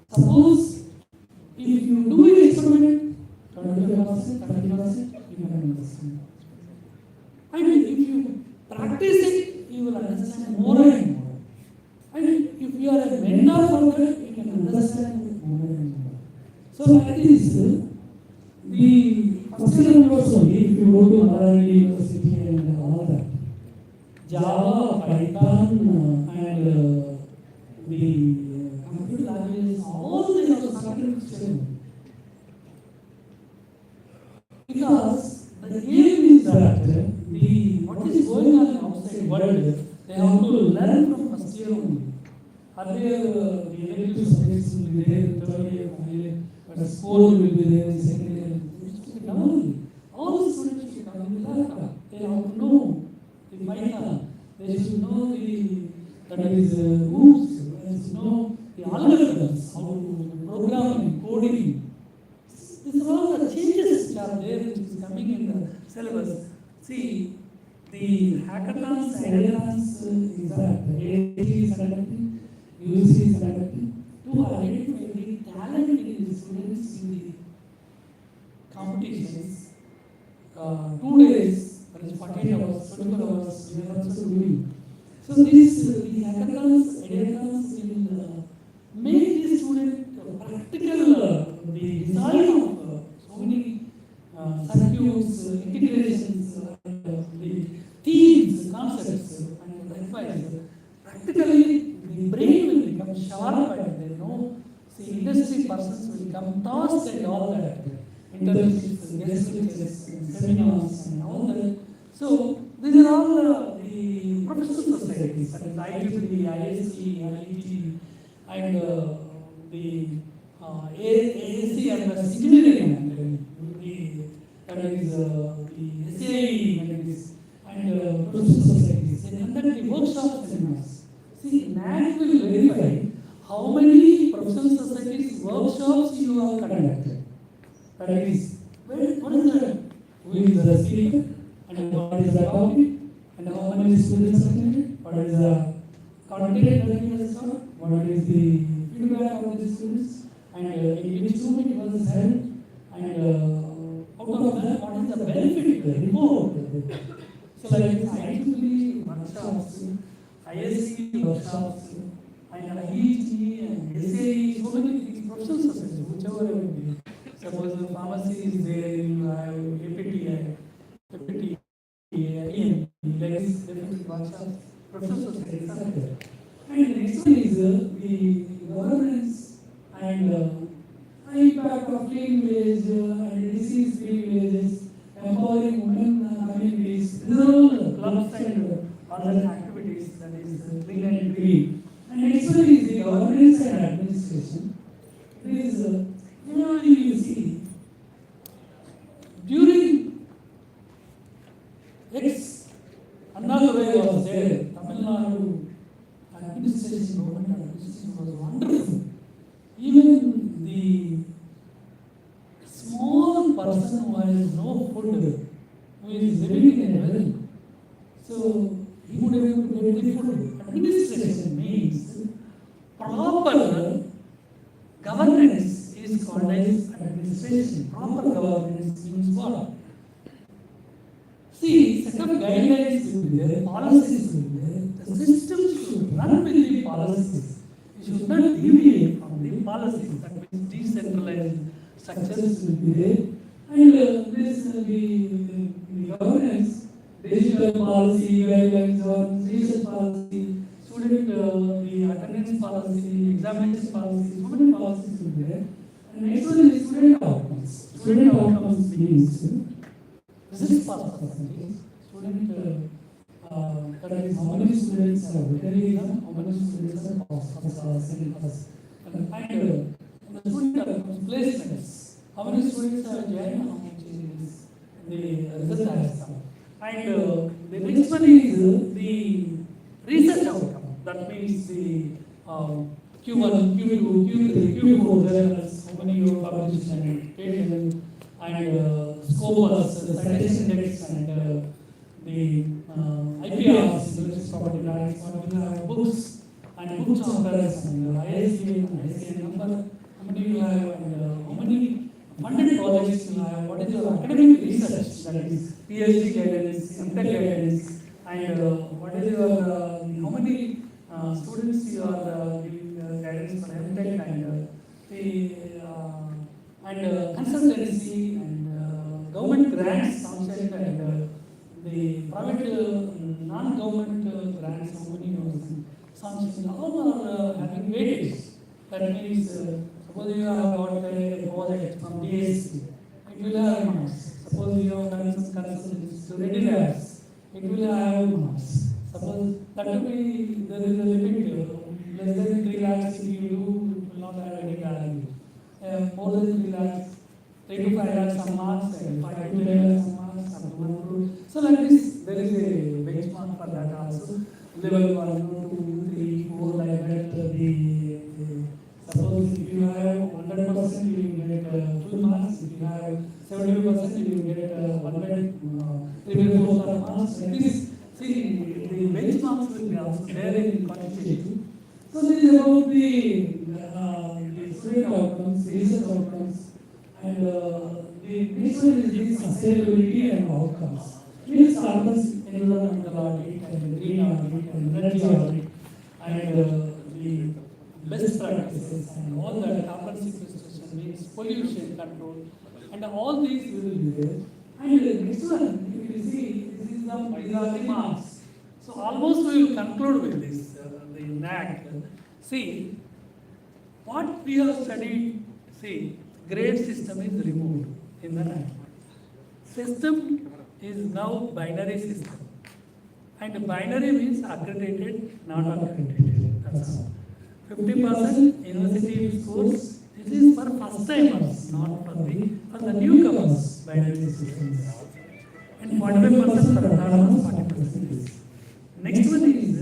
Suppose if you do an experiment, 25%, 30% you can understand. And if you practice it, you will understand more and more. And if you are a mentor for that, you can understand more and more. So like this, the first year also, if you go to Maharani University and all that, Java, Python, and the computer languages, all they are starting to. Because the aim is that what is going on outside world, they have to learn from first year only. Earlier, the elective subjects will be there, third year, final year, but score will be there in second year. It should be done only. All the students should come in the laptop. They have to know the Python. They should know that is rules. They should know the algorithms, how to programming, coding. These are all the changes which are there, which is coming in the syllabus. See, the hackathons, ideathons is that AIT is conducting, UC is conducting to identify the talent in the students in the competitions. 2 days, that is 48 hours, 24 hours, we are also doing. So these the hackathons, ideathons will make the student practical, the design of so many circuits, integrations, the themes, concepts, and likewise, practically the brain will become sharp and they know, see, industry persons will come tasked and all that, internships, guest lectures, seminars, and all that. So, these are all the professional societies, that is IEEE, IST, IIT, and the ASC and the engineering academy, that is the SAE, that is, and professional societies. They conduct the workshops seminars. See, NAC will verify how many professional societies workshops you have conducted. That is, what is that? Who is the speaker? And what is the topic? And how many students attended? What is the content that he has taught? What is the feedback of the students? And in which room it was held? And out of that, what is the benefit, the report? So like IEEE workshops, ISC workshops, and IET and SAE, so many things, professional societies, whichever it may be. Suppose the pharmacy is there, you have APTI, like this, different workshops, professional societies are there. And the next one is the governance and impact of clean village and disease-free villages, empowering women communities. These are all the clubs and other activities, that is clean and green. And next one is the governance and administration. There is, you see, during Another way was there, Tamil Nadu administration, government administration was wonderful. Even the small person who has no food, who is living in a well, so he would have to get the food. Administration means proper governance is called as administration. Proper governance means what? See, set of guidelines will be there, policies will be there. The system should run with the policies. It should not deviate from the policies. That means decentralized structures will be there. And the governance, digital policy, guidelines on research policy, student the attendance policy, examination policy, so many policies will be there. And next one is student outcomes. Student outcomes means results pass percentage. Student that is how many students have written exam, how many students have passed first class, second class, and the student placements. How many students have joined, how much is the result has come. And the next one is the research outcome. That means the Q1, Q2, Q3, Q4 journals, how many you published and patent, and scopus, citation index, and the IPRs, intellectual property rights, what we have books, and books authors, and ISBN, and ISBN number, how many you have, and how many funded projects you have, what is your academic research, that is PhD guidance, MTech guidance, and what is your, how many students you are giving guidance for MTech, and consultancy, and government grants, sanctioned, and the private non-government grants, how many sanctioned, all are having weightage. That means, suppose you have got a project from DSP, it will have marks. Suppose you have done some consultants to reddy, it will have marks. Suppose that will be, there is a limit, less than 3 lakhs if you do, it will not have any value. More than 3 lakhs, 3 to 5 lakhs some marks, and 5 to 10 lakhs some marks, up to 1 crore. So like this, there is a benchmark for that also. Level 1, 2, 3, 4, like that. Suppose if you have 100%, you will get full marks. If you have 70%, you will get 1/3 marks. Like this, see, the benchmarks will be also there in quantitative. So this is about the student outcomes, research outcomes, and the next one is the sustainability and outcomes. Means carbon environmental audit, and green audit, and energy audit, and the best practices, and all that carbon sequestration means pollution control, and all these will be there. And the next one, if you see, these are the marks. So almost we will conclude with this, the NAC. See, what we have studied, see, grade system is removed in the NAC. System is now binary system. And binary means accredited, not accredited. That's all. 50% university scores. This is for first timers, not for the newcomers. Binary systems. And 45% for autonomous, 40% is. Next one is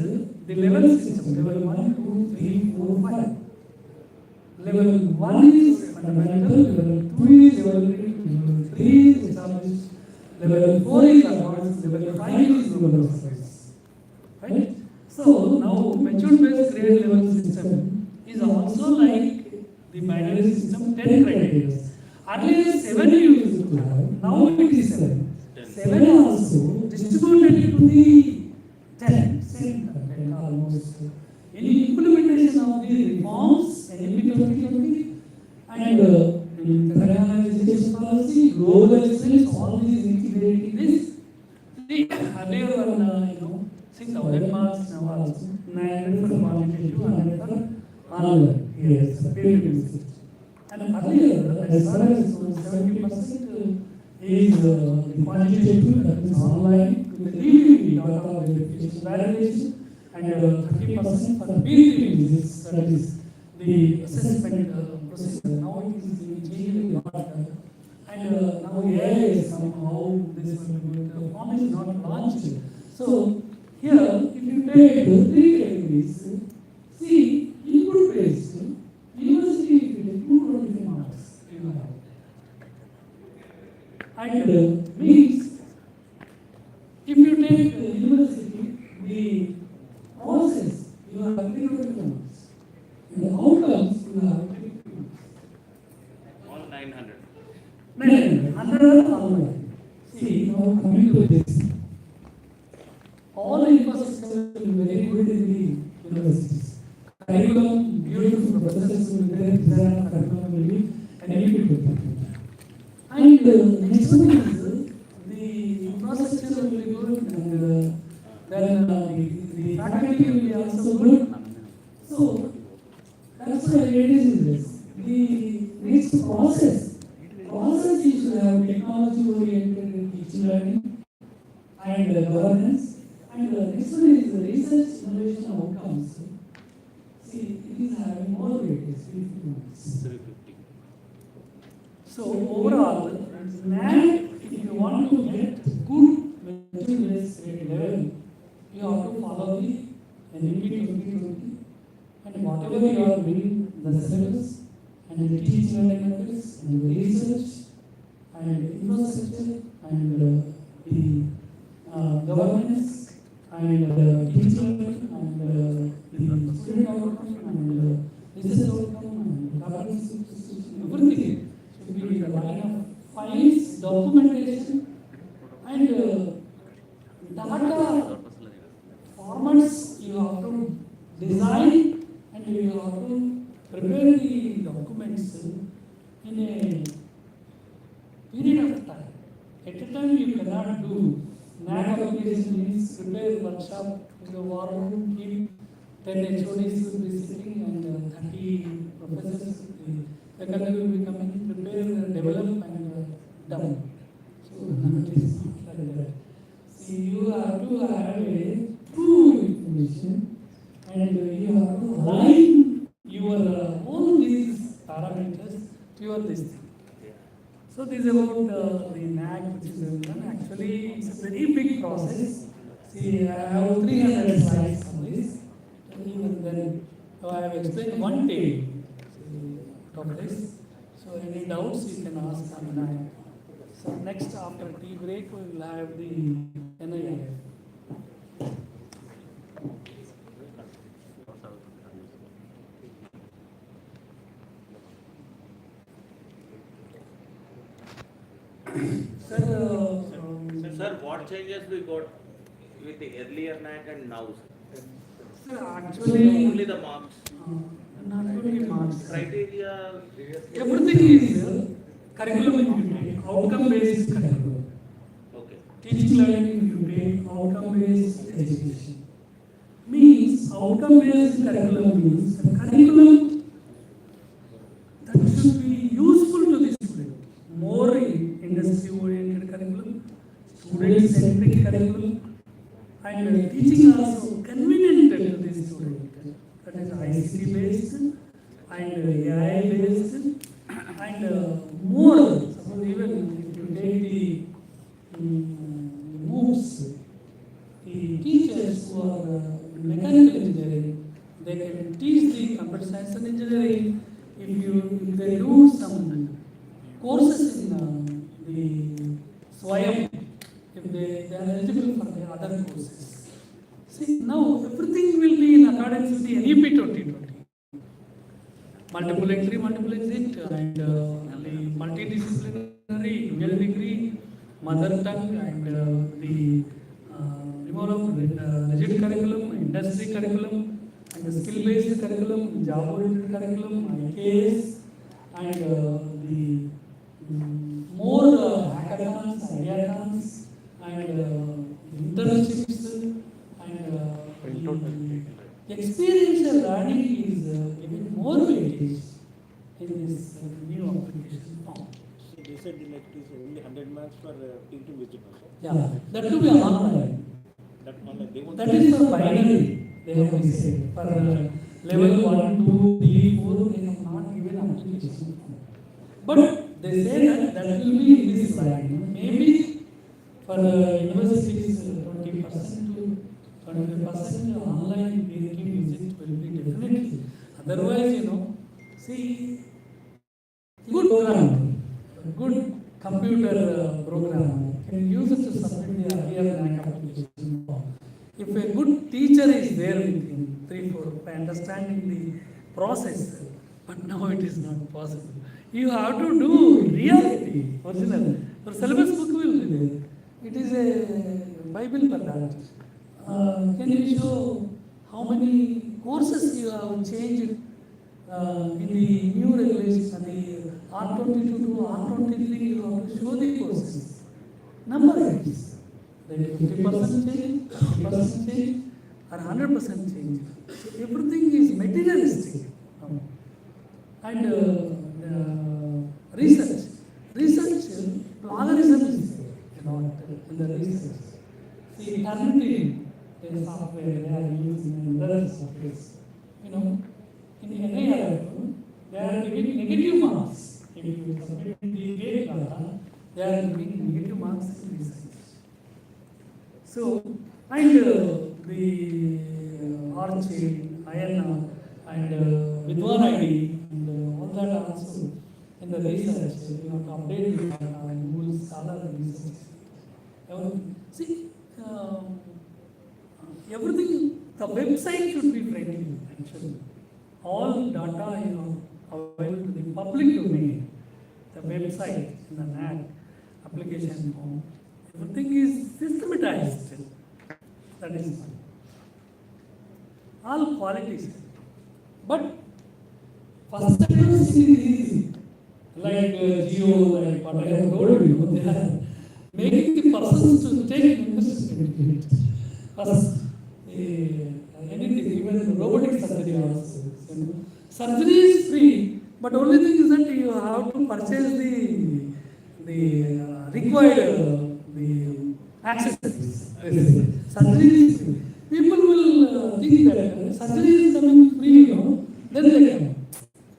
the level system. Level 1, 2, 3, 4, 5. Level 1 is fundamental. Level 2 is level 3 is established. Level 4 is advanced. Level 5 is universal. Right? So now mature based grade level system is also like the binary system 10 criteria. Earlier 7 you used to have, now it is 7. 7 also distributed into the 10, same content almost. In implementation of the reforms, NEP 2020, and Telangana education policy, global excellence, all these integrating this. The earlier one, 6,000 marks now also, 900 for quantitative, 100 for online. Yes, and earlier, as far as 70% is the quantitative, that is online, with the DVP, data verification validation, and 30% for peer review visits, that is the assessment procedure. Now it is changing a lot. And now AI is somehow this the form is not launched. So here, if you take 3 categories, See, input based, university will include 25 marks. You have. And means, if you take university, the process, you have 25 marks. And the outcomes, you have 50 marks. All 900. 100 online. See, now coming to this. All infrastructure is very good in the universities. Curriculum, beautiful professors will be there, design of curriculum will be, and educated. And next one is the infrastructure will be good, and then the faculty will be also good. So that's why it is in this. The next process you should have technology oriented teaching learning and governance. And next one is the research innovation outcomes. See, it is having more weightage, 350. So overall, NAC, if you want to get good material-based grade level, you have to follow the NEP 2020 and whatever you are doing, the syllabus and the teaching methods and the research and infrastructure and the governance and teaching and the student outcome and research outcome and governance institution, everything should be in the line of files, documentation and data formats you have to design and you have to prepare the documents in a period of time. At a time you cannot do. NAC application means prepare workshop in the war room, keep 10 HODs will be sitting and 30 professors, the faculty will be coming, prepare, develop and done. So it is not like that. See, you have to have a true information and you have to align your all these parameters to your this thing. So this is about the NAC which is done. Actually, it's a very big process. See, I have 300 slides on this. Even then, so I have explained one table of this. So any doubts you can ask on NAC. So next after tea break we will have the NIF. Sir, what changes we got with the earlier NAC and now? Sir, actually, Only the marks. not only marks. Criteria. Everything is curriculum if you take, outcome based curriculum. Okay. Teaching learning if you take, outcome based education. Means outcome based curriculum means the curriculum that should be useful to the student. More industry oriented curriculum, student centric curriculum, and teaching also convenient to the student. That is ICT based and AI based and more. Suppose even if you take the moves, the teachers who are mechanical engineering, they can teach the computer science and engineering. If they do some courses in the Swayam, if they are eligible for the other courses. See, now everything will be in accordance with the NEP 2020. Multiple entry, multiple exit, and the multidisciplinary dual degree, mother tongue, and the removal of rigid curriculum, industry curriculum, and the skill-based curriculum, job-oriented curriculum, IKS, and the more hackathons, ideathons, and internships, and the experiential learning is given more weightage in this new application form. So they said like it is only 100 marks for teaching visit also. Yeah, that will be online. That online they want That is for binary, they have said. For level 1, 2, 3, 4, they have not given application form. But they say that will be in this line. Maybe for universities 20% to 25% online peer review visit will be definitely Otherwise, see, good program, good computer program can use it to submit the earlier rank application. If a good teacher is there with him, 3, 4, by understanding the process, but now it is not possible. You have to do reality, original. Your syllabus book will be there. It is a Bible for that. Can you show how many courses you have changed in the new regulation, the R22 to R23, you have to show the courses. Number it is. Like 50% change, 50% change, or 100% change. So everything is materialistic. And research. Plagiarism is there, in the research. See, Turnitin, the software they are using in other softwares. In the NIRF, they are giving negative marks. If you submit the gate data, they are giving negative marks in research. So, and the Orchid, Ayana, and Vidwan ID, and all that also in the research, you have to update the data and Google Scholar research. See, everything, the website should be friendly, actually. All data, available to the public domain. The website, in the NAC, application form, everything is systematized. That is fine. All qualities. But first time is easy. Like Geo, like what I have told you, they are making the persons to take membership into it. First, anything, even robotic surgery also. Surgery is free, but only thing is that you have to purchase the required the accessories. Surgery is free. People will think that surgery is coming free, then they come.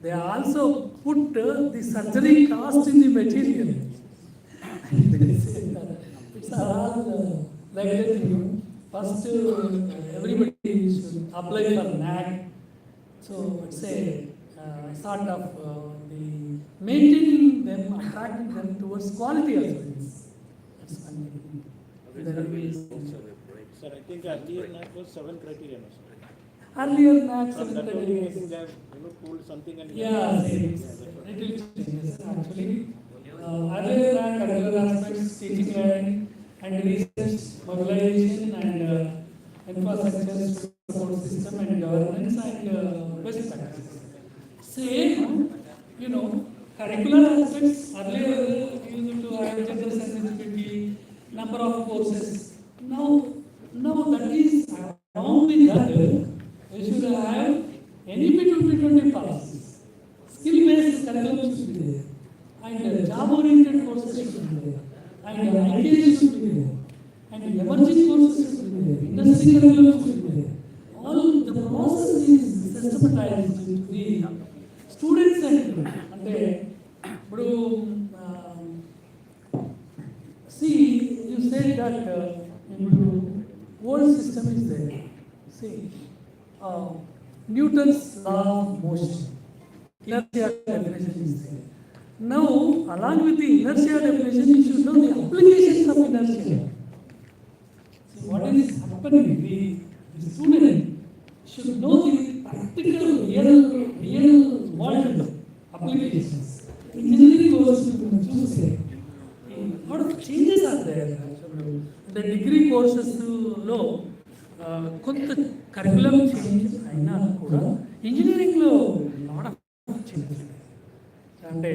They also put the surgery cost in the material. It's all like that, First, everybody should apply for NAC. So it's a sort of the maintaining them, attracting them towards quality of service. That's one thing. Sir, I think earlier NAC was 7 criteria. Earlier NAC From 7 that only I criteria. think they have pulled something and Yeah, it will change actually. Earlier NAC, curricular aspects, teaching learning, and research, mobilization, and infrastructure support system, and governance, and best practices. Same, curricular aspects, earlier we used to have gender sensitivity, number of courses. Now that is along with that, we should have NEP 2020 policies. Skill-based curriculum should be there, and job-oriented courses should be there, and IKS should be there, and emerging courses should be there, industry curriculum should be there. All the process is systematized into the student center. See, you said that old system is there. See, Newton's law of motion, inertia definition is there. Now, along with the inertia definition, you should know the applications of inertia. See, what is happening? The student should know the practical, real world applications. Engineering course, you can choose it. A lot of changes are there. The degree courses low, కొంత curriculum change అయినా కూడా ఇంజనీరింగ్లో lot of changes. అంటే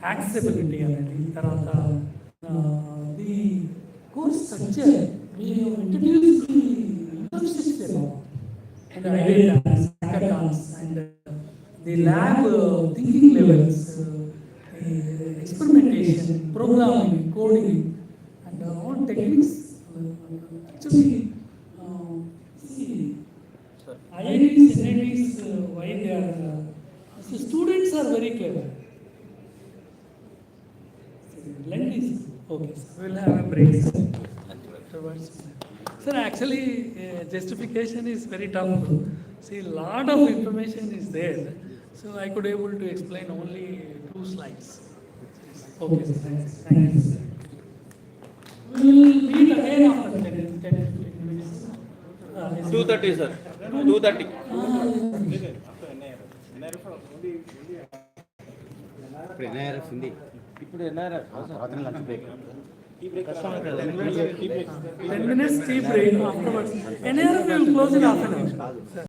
accessibility అనేది, తర్వాత the course structure, we have introduced the internships and ideas, hackathons, and the lab thinking levels, experimentation, programming, coding, and all techniques. Actually, see, IITs, NITs, why they are, the students are very clever. Lend is, okay, sir. We'll have a break, sir. Afterwards. Sir, actually, justification is very tough. See, lot of information is there. So I could able to explain only 2 slides. Okay, Okay. sir. Thank you, sir. We will meet again after 10 to 15 minutes. 2:30, sir. 2:30. After NIRF. NIRF only ఇప్పుడు NIRF ఉంది ఇప్పుడు ఎన్నారా అతను lunch break tea break. 10 minutes tea break afterwards. NRF will close in half an hour.